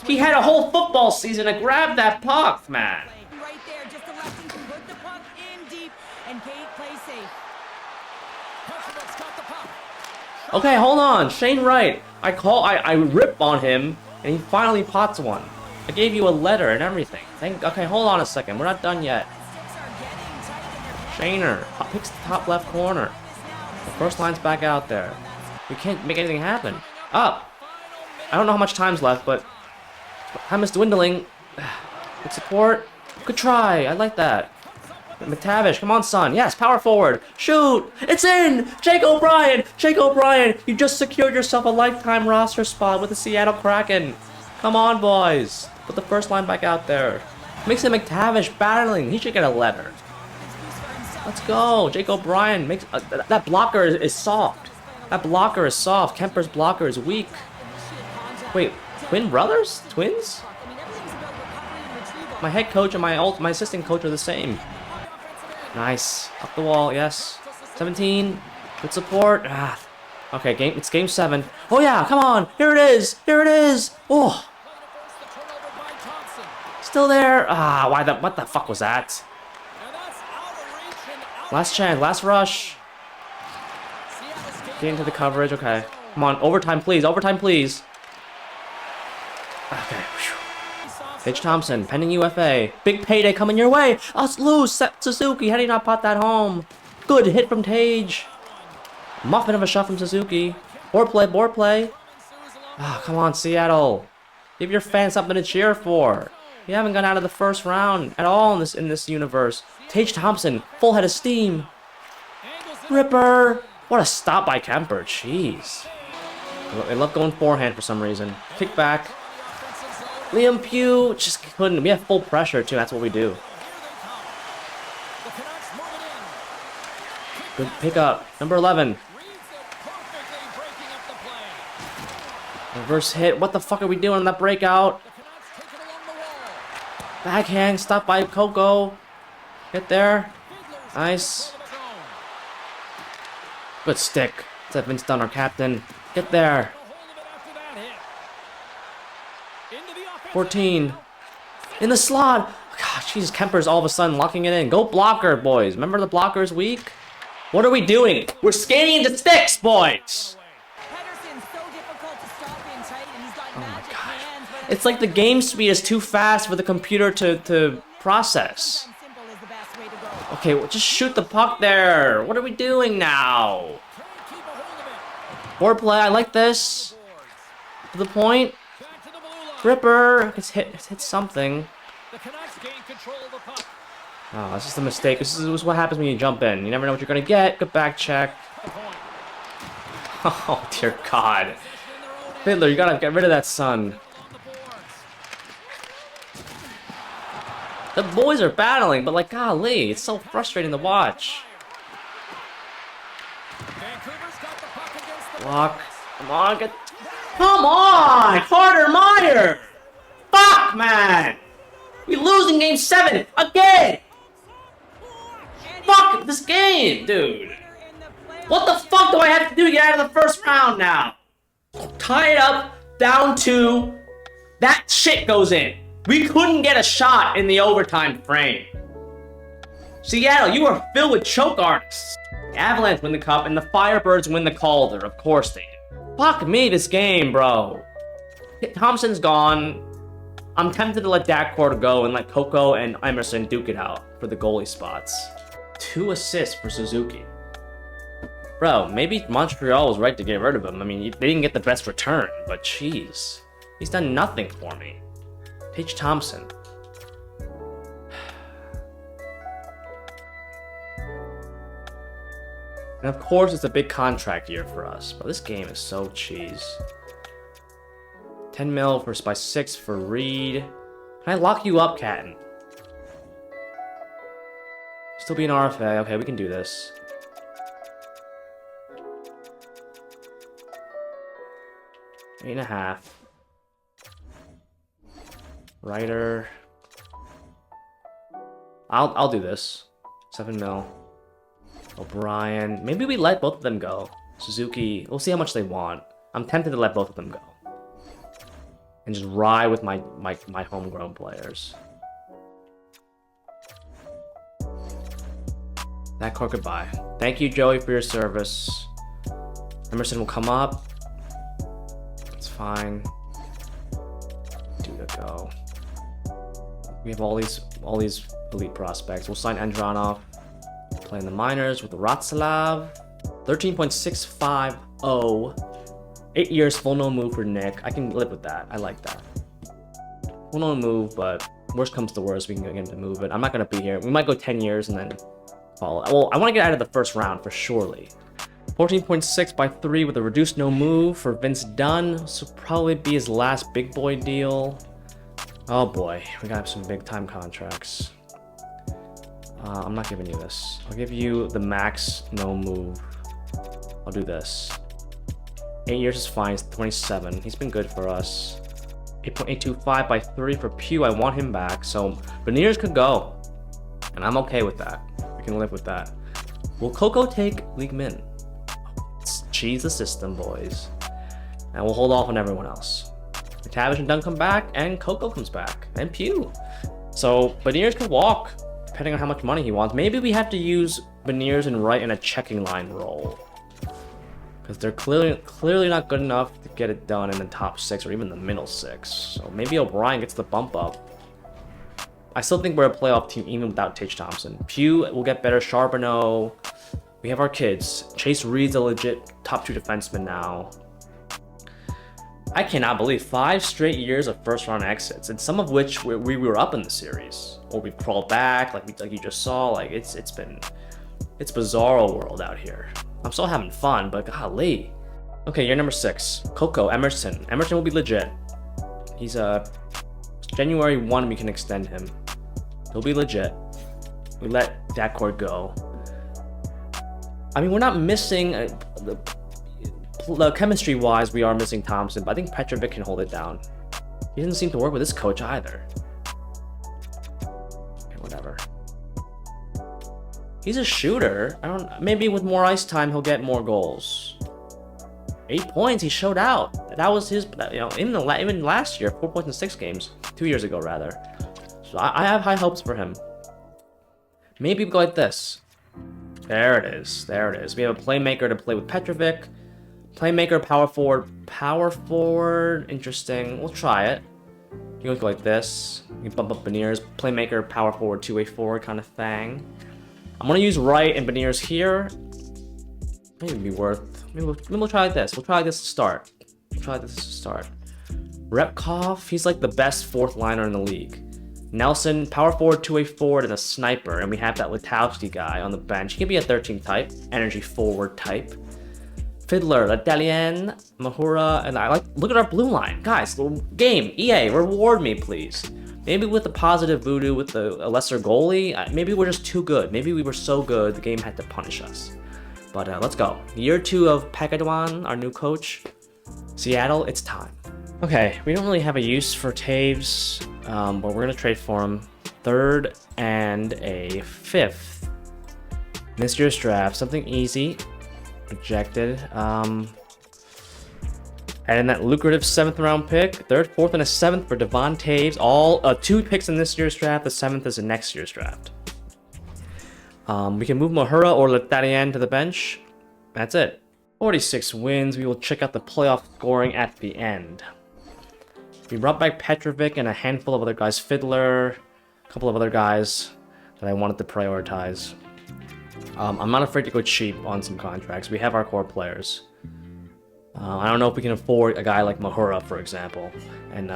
He had a whole football season to grab that puck, man. Right there, just electing to put the puck in deep and Kate plays safe. Okay, hold on. Shane Wright. I rip on him and he finally pots one. I gave you a letter and everything. Okay, hold on a second. We're not done yet. Shaner picks the top left corner. The first line's back out there. We can't make anything happen. Up. I don't know how much time's left, but time is dwindling. Good support. Good try. I like that. McTavish, come on, son. Yes, power forward. Shoot. It's in. Jake O'Brien. Jake O'Brien. You just secured yourself a lifetime roster spot with the Seattle Kraken. Come on, boys. Put the first line back out there. Makes it McTavish battling. He should get a letter. Let's go. Jake O'Brien makes that blocker is soft. That blocker is soft. Kemper's blocker is weak. Wait, twin brothers? Twins? My head coach and my assistant coach are the same. Nice. Up the wall. Yes. 17. Good support. Okay. It's game 7. Oh yeah. Come on. Here it is. Here it is. Oh. Still there. What the fuck was that? Last chance, last rush. Get into the coverage, okay. Come on, overtime please, overtime please. Okay. Paige Thompson, pending UFA. Big payday coming your way. Us lose, Suzuki, how do you not pot that home? Good hit from Tage. Muffin of a shot from Suzuki. Board play. Come on, Seattle. Give your fans something to cheer for. You haven't gone out of the first round at all in this universe. Tage Thompson, full head of steam. Ripper. What a stop by Kemper. Jeez. I love going forehand for some reason. Kick back. Liam Pugh just couldn't. We have full pressure too. That's what we do. Good pickup. Number 11. Reverse hit. What the fuck are we doing in that breakout? Backhand, stop by Coco. Get there. Nice. Good stick. It's Vince Dunn, our captain. Get there. 14. In the slot. God, Jesus, Kemper's all of a sudden locking it in. Go blocker, boys. Remember the blocker's weak? What are we doing? We're skating into sticks, boys. Oh my gosh. It's like the game speed is too fast for the computer to process. Okay, well, just shoot the puck there. What are we doing now? Board play, I like this. To the point. Ripper. It's hit something. Oh, this is a mistake. This is what happens when you jump in. You never know what you're gonna get. Good back check. Oh dear God. Fiddler, you gotta get rid of that son. The boys are battling, but like, golly, it's so frustrating to watch. Block. Come on, get. Come on! Carter Meyer! Fuck, man! We lose in game 7 again! Fuck this game, dude! What the fuck do I have to do to get out of the first round now? Tie it up, down 2. that shit goes in. We couldn't get a shot in the overtime frame. Seattle, you are filled with choke artists. The Avalanche win the cup and the Firebirds win the Calder. Of course they do. Fuck me, this game, bro. Thompson's gone. I'm tempted to let Dackord go and let Coco and Emerson duke it out for the goalie spots. 2 assists for Suzuki. Bro, maybe Montreal was right to get rid of him. I mean, they didn't get the best return, but jeez. He's done nothing for me. Tage Thompson. And of course, it's a big contract year for us, but this game is so cheese. 10 mil for by 6 for Reed. Can I lock you up, Catton? Still be an RFA. Okay, we can do this. Eight and a half. Ryder. I'll do this. 7 mil. O'Brien. Maybe we let both of them go. Suzuki. We'll see how much they want. I'm tempted to let both of them go. And just ride with my homegrown players. That court goodbye. Thank you, Joey, for your service. Emerson will come up. It's fine. Do the go. We have all these elite prospects. We'll sign Andronov. Play in the minors with the Ratslav. 13.650. 8 years, full no move for Nick. I can live with that. I like that. Full no move, but worst comes to worst, we can get him to move it. I'm not going to be here. We might go 10 years and then follow. Well, I want to get out of the first round for surely. 14.6 by 3 with a reduced no move for Vince Dunn. This will probably be his last big boy deal. Oh boy, we got some big time contracts. I'm not giving you this. I'll give you the max no move. I'll do this. 8 years is fine. He's 27. He's been good for us. 8.825 by 3 for Pugh. I want him back. So Beniers could go. And I'm okay with that. I can live with that. Will Coco take League Min? Let's cheese the system, boys. And we'll hold off on everyone else. McTavish and Dunn come back, and Coco comes back. And Pugh. So Beniers could walk, depending on how much money he wants. Maybe we have to use Beniers and Wright in a checking line role. Because they're clearly not good enough to get it done in the top 6 or even the middle 6. So maybe O'Brien gets the bump up. I still think we're a playoff team even without Tage Thompson. Pugh will get better. Charbonneau. We have our kids. Chase Reed's a legit top 2 defenseman now. I cannot believe 5 straight years of first round exits, and some of which we were up in the series, or we've crawled back like you just saw. Like it's bizarro world out here. I'm still having fun, but golly. Okay, year number 6. Coco, Emerson. Emerson will be legit. He's January 1, we can extend him. He'll be legit. We let Dackord go. I mean, we're not missing, the chemistry-wise, we are missing Thompson, but I think Petrovic can hold it down. He doesn't seem to work with this coach either. Okay, whatever. He's a shooter. Maybe with more ice time, he'll get more goals. 8 points, he showed out. That was his, even last year, 4 points in 6 games. 2 years ago, rather. So I have high hopes for him. Maybe we go like this. There it is. We have a playmaker to play with Petrovic. Playmaker, power forward. Interesting. We'll try it. You can go like this. You can bump up Beniers. Playmaker, power forward, 2-way forward kind of thing. I'm gonna use Wright and Beniers here. Maybe it'd be worth. Maybe we'll try like this. We'll try like this to start. Repkov, he's like the best 4th liner in the league. Nelson, power forward, 2-way forward, and a sniper. And we have that Letowski guy on the bench. He can be a 13 type, energy forward type. Fiddler, Ladelian, Mahura, and look at our blue line. Guys, game, EA, reward me, please. Maybe with the positive voodoo with a lesser goalie, maybe we're just too good. Maybe we were so good, the game had to punish us. But let's go. Year 2 of Pekadwan, our new coach. Seattle, it's time. Okay, we don't really have a use for Taves, but we're gonna trade for him. 3rd and a 5th. This year's draft, something easy. Rejected. And in that lucrative 7th round pick, 3rd, 4th, and a 7th for Devon Taves. All 2 picks in this year's draft. The 7th is in next year's draft. We can move Mahura or Letadian to the bench. That's it. 46 wins. We will check out the playoff scoring at the end. We brought back Petrovic and a handful of other guys. Fiddler, a couple of other guys that I wanted to prioritize. I'm not afraid to go cheap on some contracts. We have our core players. I don't know if we can afford a guy like Mahura, for example. And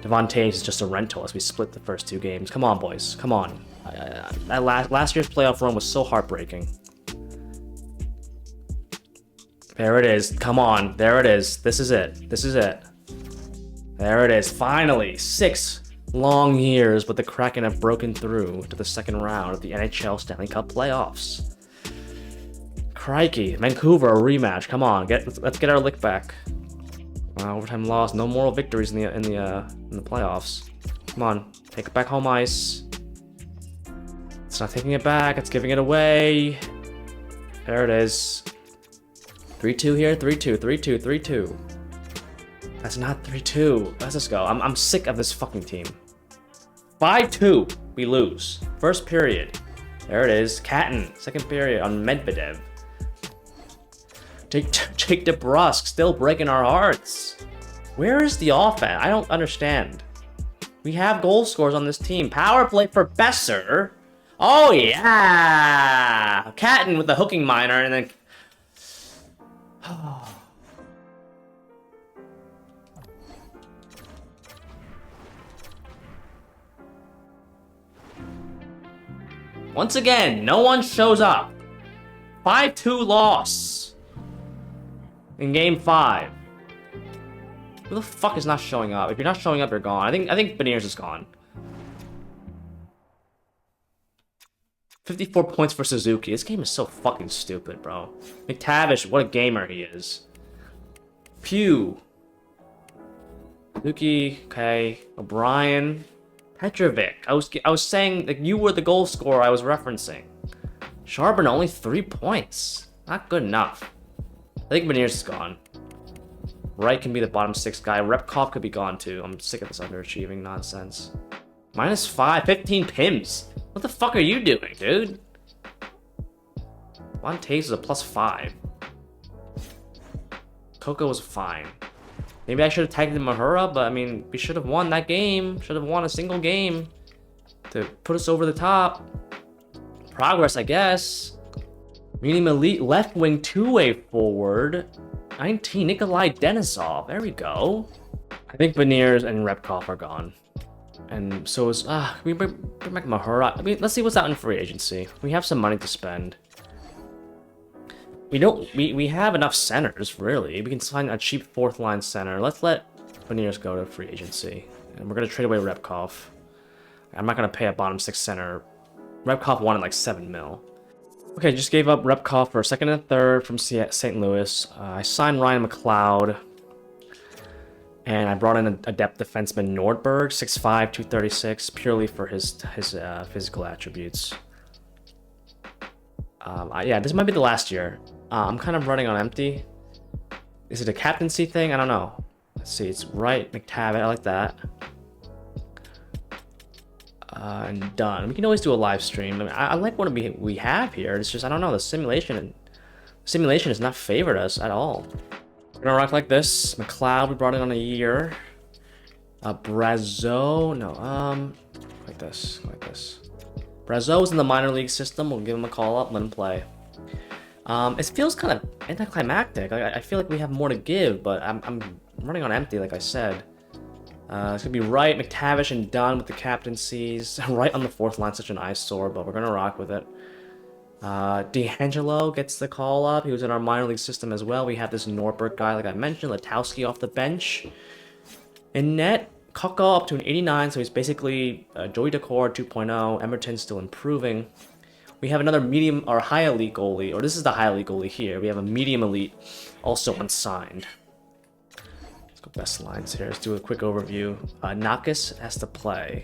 Devon Taves is just a rental as we split the first 2 games. Come on, boys. Come on. That last year's playoff run was so heartbreaking. There it is. Come on. There it is. This is it. This is it. There it is. Finally. 6 long years, but the Kraken have broken through to the 2nd round of the NHL Stanley Cup playoffs. Crikey, Vancouver, a rematch. Come on, let's get our lick back. Overtime loss, no moral victories in the playoffs. Come on, take it back home ice. It's not taking it back, it's giving it away. There it is. 3-2 here, 3-2, 3-2, 3-2. That's not 3-2. Let's just go. I'm sick of this fucking team. 5-2, we lose. First period. There it is. Catton, 2nd period on Medvedev. Jake DeBrusk still breaking our hearts. Where is the offense? I don't understand. We have goal scorers on this team. Power play for Besser. Oh yeah! Catton with the hooking minor and then... Once again, no one shows up. 5-2 loss. In game 5. Who the fuck is not showing up? If you're not showing up, you're gone. I think Beniers is gone. 54 points for Suzuki. This game is so fucking stupid, bro. McTavish, what a gamer he is. Pew. Suzuki, okay. O'Brien. Petrovic. I was saying that you were the goal scorer I was referencing. Charbonneau, only 3 points. Not good enough. I think Beniers is gone. Wright can be the bottom 6 guy. Repkov could be gone too. I'm sick of this underachieving nonsense. -5, 15 pims. What the fuck are you doing, dude? Von Taves is a +5. Coco was fine. Maybe I should have tagged in Mahura, but I mean, we should have won that game. Should have won a single game to put us over the top. Progress, I guess. Medium elite left wing 2-way forward. 19, Nikolai Denisov. There we go. I think Beniers and Repkov are gone. And so is, we bring back Mahura. I mean, let's see what's out in free agency. We have some money to spend. We have enough centers, really. We can find a cheap 4th line center. Let's let Beniers go to free agency. And we're going to trade away Repkov. I'm not going to pay a bottom 6 center. Repkov wanted like 7 mil. Okay, just gave up Repkov for a 2nd and 3rd from St. Louis. I signed Ryan McLeod. And I brought in a depth defenseman, Nordberg, 6'5", 236, purely for his physical attributes. Yeah, this might be the last year. I'm kind of running on empty. Is it a captaincy thing? I don't know. Let's see, it's Wright, McTavish, I like that. And done. We can always do a live stream. I mean, I like what we have here. It's just, I don't know, the simulation has not favored us at all. We're gonna rock like this. McLeod, we brought in on a year. Brazeau, no, like this. Brazeau's in the minor league system. We'll give him a call up, let him play. It feels kind of anticlimactic. I feel like we have more to give, but I'm running on empty, like I said. It's gonna be Wright, McTavish, and Dunn with the captaincies. Right on the 4th line, such an eyesore, but we're gonna rock with it. D'Angelo gets the call up. He was in our minor league system as well. We have this Norberg guy, like I mentioned. Letowski off the bench. In net, Koko up to an 89, so he's basically Joey Decor 2.0. Emerton's still improving. We have another medium or high elite goalie, or this is the high elite goalie here. We have a medium elite, also unsigned. Let's go best lines here. Let's do a quick overview. Nakas has to play.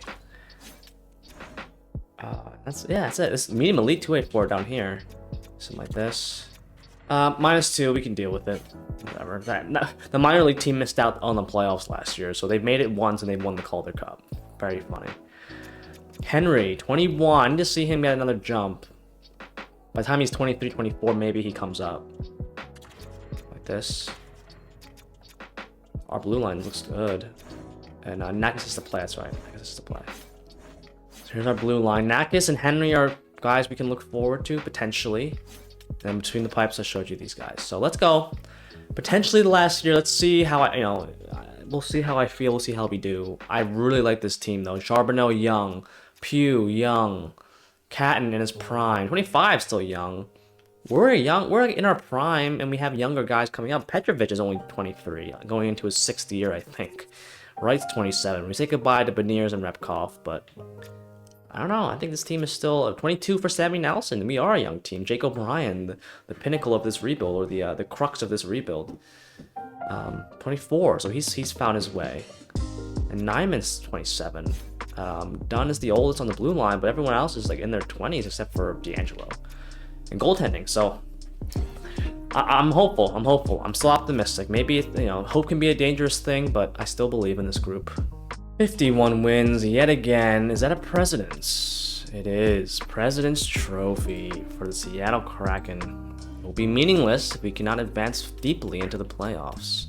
That's it. This medium elite 284 down here. Something like this. -2, we can deal with it. Whatever. The minor league team missed out on the playoffs last year, so they've made it once and they won the Calder Cup. Very funny. Henry, 21. I need to see him get another jump. By the time he's 23, 24, maybe he comes up. Like this. Our blue line looks good. And Nakis is the play, that's right. Nakis is the play. So here's our blue line. Nakis and Henry are guys we can look forward to, potentially. And between the pipes, I showed you these guys. So let's go. Potentially the last year. Let's see how we'll see how I feel. We'll see how we do. I really like this team, though. Charbonneau, young. Pugh, young. Catton in his prime. 25, still young. We're young. We're in our prime, and we have younger guys coming up. Petrovic is only 23, going into his 6th year, I think. Wright's 27. We say goodbye to Beniers and Repkov, but I don't know. I think this team is still 22 for Sammy Nelson. We are a young team. Jake O'Brien, the pinnacle of this rebuild, or the crux of this rebuild. 24, so he's found his way. And Nyman's 27. Dunn is the oldest on the blue line, but everyone else is like in their 20s except for D'Angelo. And goaltending, so I'm hopeful. I'm still optimistic. Maybe hope can be a dangerous thing, but I still believe in this group. 51 wins yet again. Is that a President's? It is. President's Trophy for the Seattle Kraken. It will be meaningless if we cannot advance deeply into the playoffs.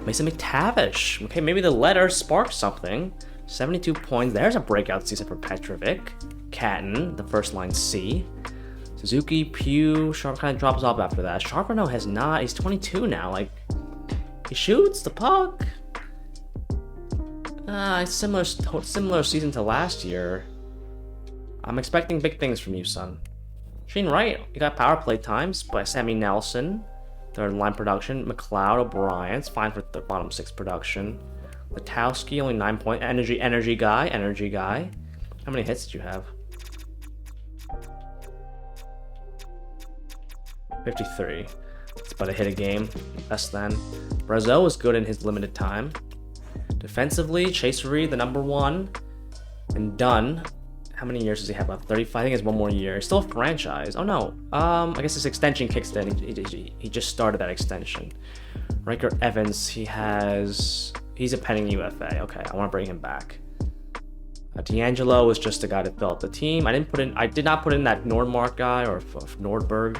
Mason McTavish. Okay, maybe the letter sparked something. 72 points. There's a breakout season for Petrovic. Catton, the first line C. Suzuki, Pugh, Sharp kind of drops off after that. Charbonneau has not. He's 22 now. Like, he shoots the puck. Similar season to last year. I'm expecting big things from you, son. Shane Wright, you got power play times by Sammy Nelson. Third line production. McLeod, O'Brien, it's fine for the bottom 6 production. Letowski, only 9 point. Energy guy. How many hits did you have? 53. It's about a hit a game. Less than. Brazeau was good in his limited time. Defensively, Chase Reed, the number 1. And Dunn. How many years does he have left? 35. I think it's 1 more year. He's still a franchise. Oh no. I guess his extension kicks in. He just started that extension. Riker Evans, he's a pending UFA. Okay, I want to bring him back. D'Angelo was just a guy to fill out the team. I did not put in that Nordmark guy or Nordberg.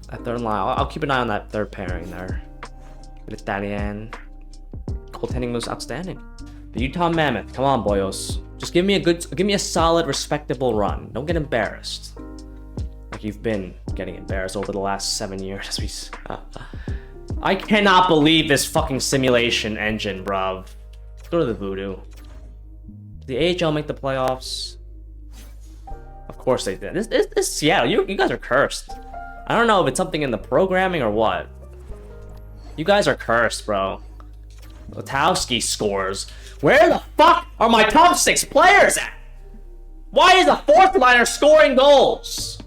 That third line. I'll keep an eye on that third pairing there. Italian. Goaltending was outstanding. The Utah Mammoth. Come on, boyos. Just give me a solid, respectable run. Don't get embarrassed. Like you've been getting embarrassed over the last 7 years. I cannot believe this fucking simulation engine, bruv. Let's go to the voodoo. Did the AHL make the playoffs? Of course they did. This Seattle, you guys are cursed. I don't know if it's something in the programming or what. You guys are cursed, bro. Letowski scores. Where the fuck are my top 6 players at? Why is the 4th liner scoring goals?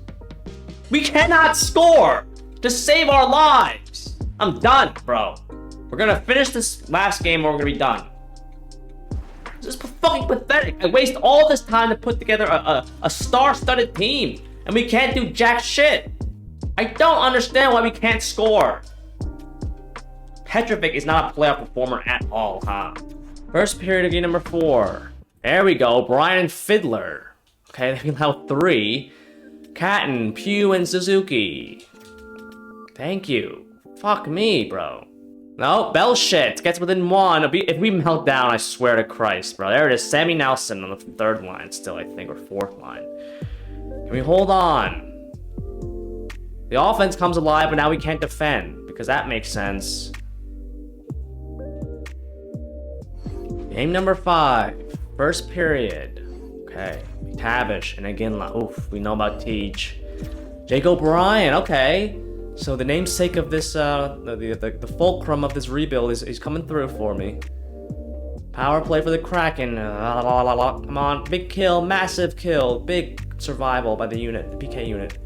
We cannot score to save our lives. I'm done, bro. We're gonna finish this last game or we're gonna be done. This is fucking pathetic. I waste all this time to put together a star-studded team, and we can't do jack shit. I don't understand why we can't score. Petrovic is not a playoff performer at all, huh? First period of game number 4. There we go. Brian Fiddler. Okay, they allow 3. Catton, Pugh, and Suzuki. Thank you. Fuck me, bro. No, Bell shit. Gets within 1. If we melt down, I swear to Christ, bro. There it is. Sammy Nelson on the 3rd line still, I think, or 4th line. Can we hold on? The offense comes alive, but now we can't defend, because that makes sense. Game number 5. First period. Okay. Tavish and again, oof, we know about Tej. Jake O'Brien, okay. So the namesake of this, the fulcrum of this rebuild is coming through for me. Power play for the Kraken. Come on, big kill, massive kill, big survival by the unit, the PK unit.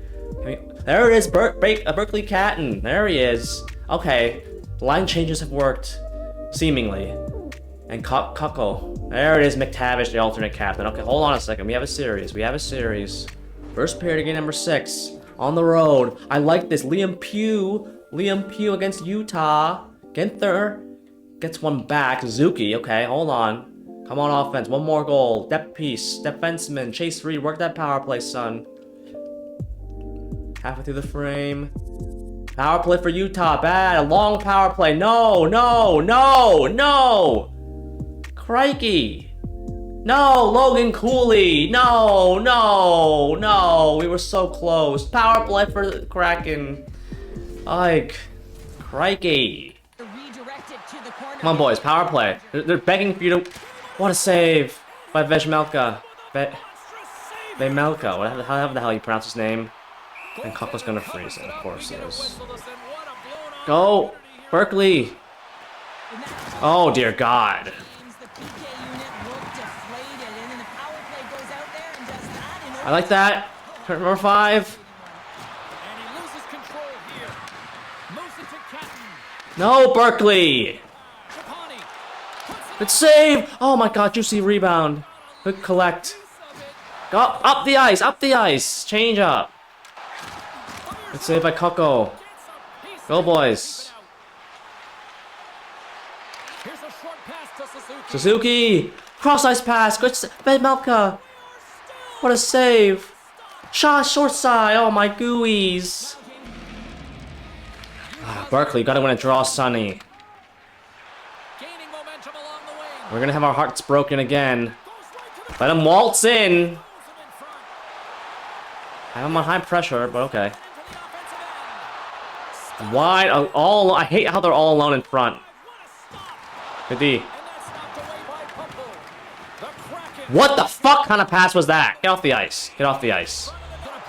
There it is, Berkeley Catton. There he is. Okay, line changes have worked, seemingly. And Cuckle. There it is, McTavish, the alternate captain. Okay, hold on a second. We have a series. First period of game number 6. On the road. I like this. Liam Pugh against Utah. Ginther gets one back. Suzuki, okay, hold on. Come on, offense. One more goal. Depth piece. Defenseman. Chase Reed. Work that power play, son. Halfway through the frame. Power play for Utah. Bad. A long power play. No. Crikey. No. Logan Cooley. No. We were so close. Power play for the Kraken. Like, crikey. Come on, boys. Power play. They're begging for you to... What a save by Vejmelka. Vejmelka. However the hell you pronounce his name. And Koko's gonna freeze it. Of course he is. Go! Berkeley! Oh, dear God. I like that. Number 5. No, Berkeley! Good save! Oh my God, juicy rebound. Good collect. Go up the ice, Change up. Good save by Koko. Go, boys. Suzuki! Cross ice pass. Good save. Melka. What a save. Shot short side. Oh my gooeyes. Berkeley, gotta win a draw, Sonny. We're gonna have our hearts broken again. Let him waltz in. I have him on high pressure, but okay. Wide, all. I hate how they're all alone in front. Good D. What the fuck kind of pass was that? Get off the ice. Get off the ice.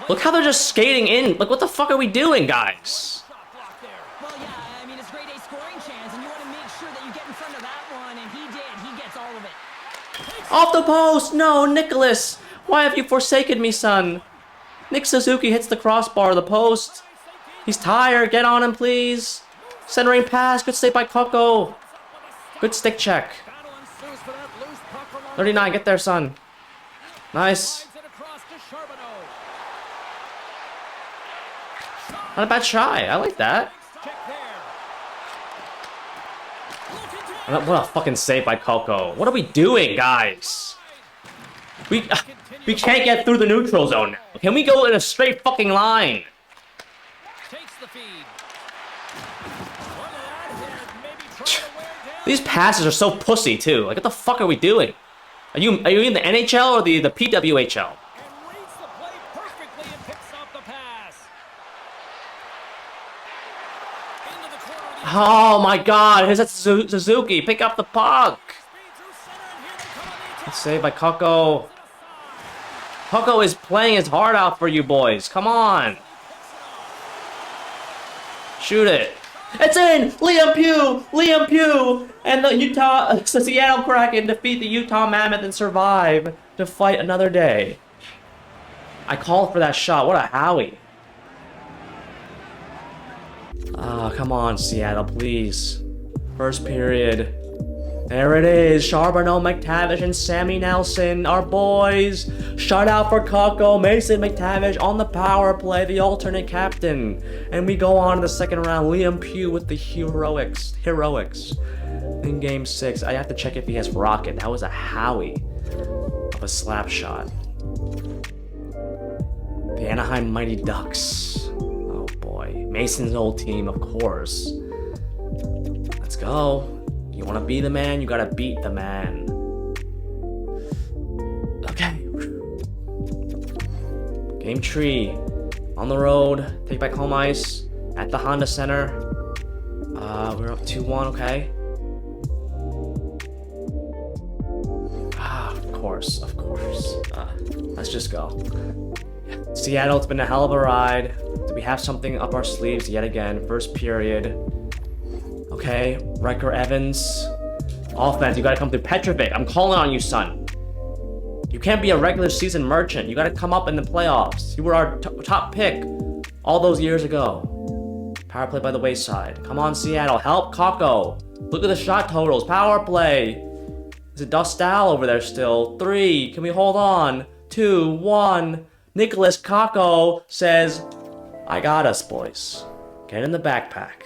Look how they're just skating in. Like, what the fuck are we doing, guys? Off the post! No, Nicholas! Why have you forsaken me, son? Nick Suzuki hits the crossbar of the post. He's tired. Get on him, please. Centering pass. Good save by Koko. Good stick check. 39, get there, son. Nice. Not a bad try. I like that. What a fucking save by Koko. What are we doing, guys? We can't get through the neutral zone now. Can we go in a straight fucking line? These passes are so pussy too. Like, what the fuck are we doing? Are you in the NHL or the PWHL? Oh my God! Here's that Suzuki. Pick up the puck. Good save by Koko. Koko is playing his heart out for you boys. Come on. Shoot it. It's in! Liam Pugh! And the Seattle Kraken defeat the Utah Mammoth and survive to fight another day. I called for that shot. What a Howie. Ah, come on, Seattle, please. First period. There it is. Charbonneau, McTavish, and Sammy Nelson, our boys. Shutout for Koko. Mason McTavish on the power play, the alternate captain. And we go on to the second round. Liam Pugh with the heroics. In game 6. I have to check if he has rocket. That was a Howie of a slap shot. The Anaheim Mighty Ducks. Oh boy. Mason's old team, of course. Let's go. You want to be the man, you gotta beat the man. Okay. Game 3. On the road. Take back home ice. At the Honda Center. We're up 2-1, okay. Of course. Let's just go. Seattle, it's been a hell of a ride. Do we have something up our sleeves yet again? First period. Okay, Riker Evans. Offense, you gotta come through. Petrovic, I'm calling on you, son. You can't be a regular season merchant. You gotta come up in the playoffs. You were our top pick all those years ago. Power play by the wayside. Come on, Seattle. Help Koko. Look at the shot totals. Power play. Is it Dostal over there still? 3. Can we hold on? 2, 1. Nicholas Koko says, I got us, boys. Get in the backpack.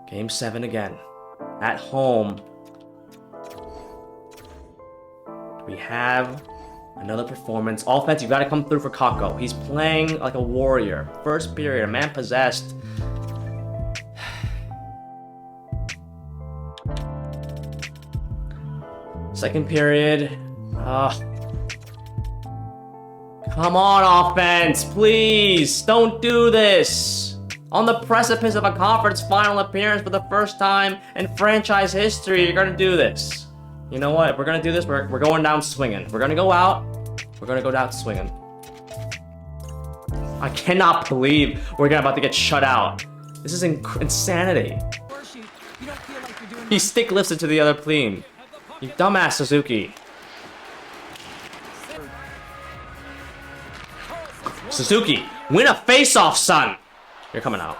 Game 7 again. At home. We have another performance. Offense, you gotta come through for Kako. He's playing like a warrior. First period, a man possessed. Second period. Come on, offense, please. Don't do this. On the precipice of a conference final appearance for the first time in franchise history, you're gonna do this. You know what? If we're gonna do this, we're going down swinging. We're gonna go out. We're gonna go down swinging. I cannot believe we're about to get shut out. This is insanity. He stick lifts it to the other team. You dumbass Suzuki. Suzuki, win a face-off, son. You're coming out.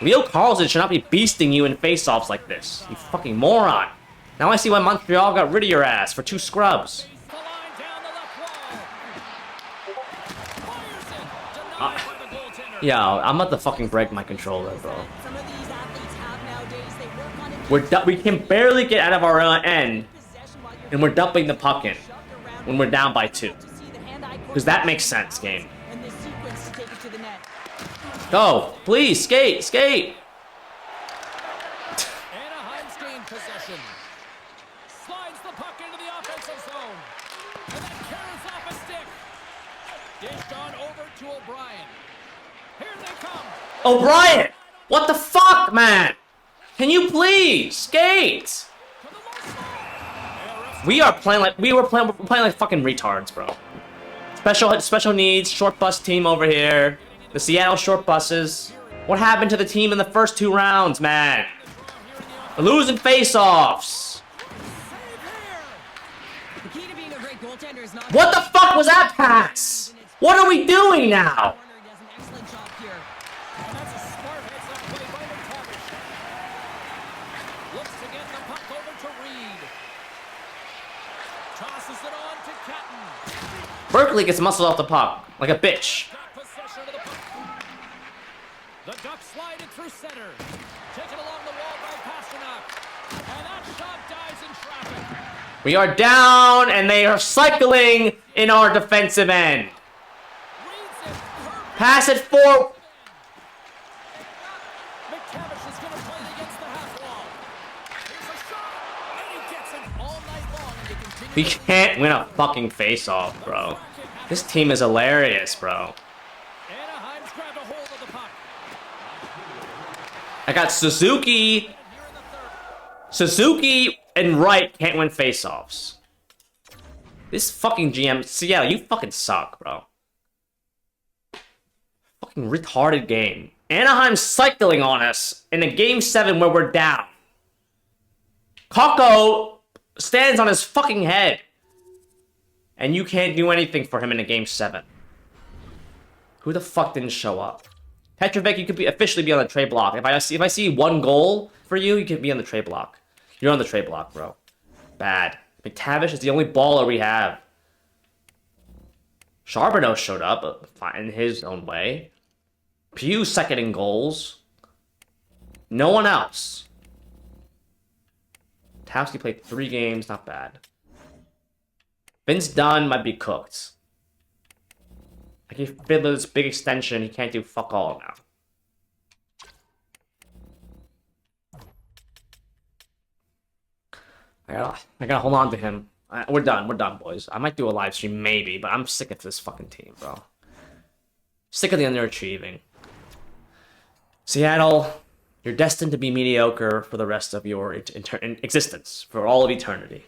Leo Carlson should not be beasting you in face-offs like this. You fucking moron. Now I see why Montreal got rid of your ass for 2 scrubs. Yeah, I'm about to fucking break my controller, bro. We can barely get out of our end, and we're dumping the puck in when we're down by 2. Because that makes sense, game. Go, please, skate, skate. Anaheim's gained possession. Slides the puck into the offensive zone. And that carries off a stick. Dished on over to O'Brien. Here they come. O'Brien! What the fuck, man? Can you please skate? We're playing like fucking retards, bro. Special needs, short bus team over here. The Seattle short buses. What happened to the team in the first 2 rounds, man? We're losing face-offs. What the fuck was that pass? What are we doing now? Berkeley gets muscled off the puck like a bitch. The Ducks slide it through center. Taken along the wall by Pasternak. And that shot dies in traffic. We are down, and they are cycling in our defensive end. Pass it forward. McTavish is going to play it against the half wall. Here's a shot. And he gets it all night long. And they continue. We can't win a fucking face-off, bro. This team is hilarious, bro. Anaheim's grabbed a hold of the puck. I got Suzuki. Suzuki and Wright can't win face-offs. This fucking GM, Seattle, you fucking suck, bro. Fucking retarded game. Anaheim's cycling on us in a game 7 where we're down. Kako stands on his fucking head. And you can't do anything for him in a game 7. Who the fuck didn't show up? Petrovic, you could officially be on the trade block. If I see 1 goal for you, you could be on the trade block. You're on the trade block, bro. Bad. McTavish is the only baller we have. Charbonneau showed up, but fine in his own way. Pugh second in goals. No one else. Towski played 3 games, not bad. Vince Dunn might be cooked. I gave Fiddler this big extension, he can't do fuck all now. I gotta hold on to him. We're done, boys. I might do a live stream, maybe, but I'm sick of this fucking team, bro. Sick of the underachieving. Seattle, you're destined to be mediocre for the rest of your existence, for all of eternity.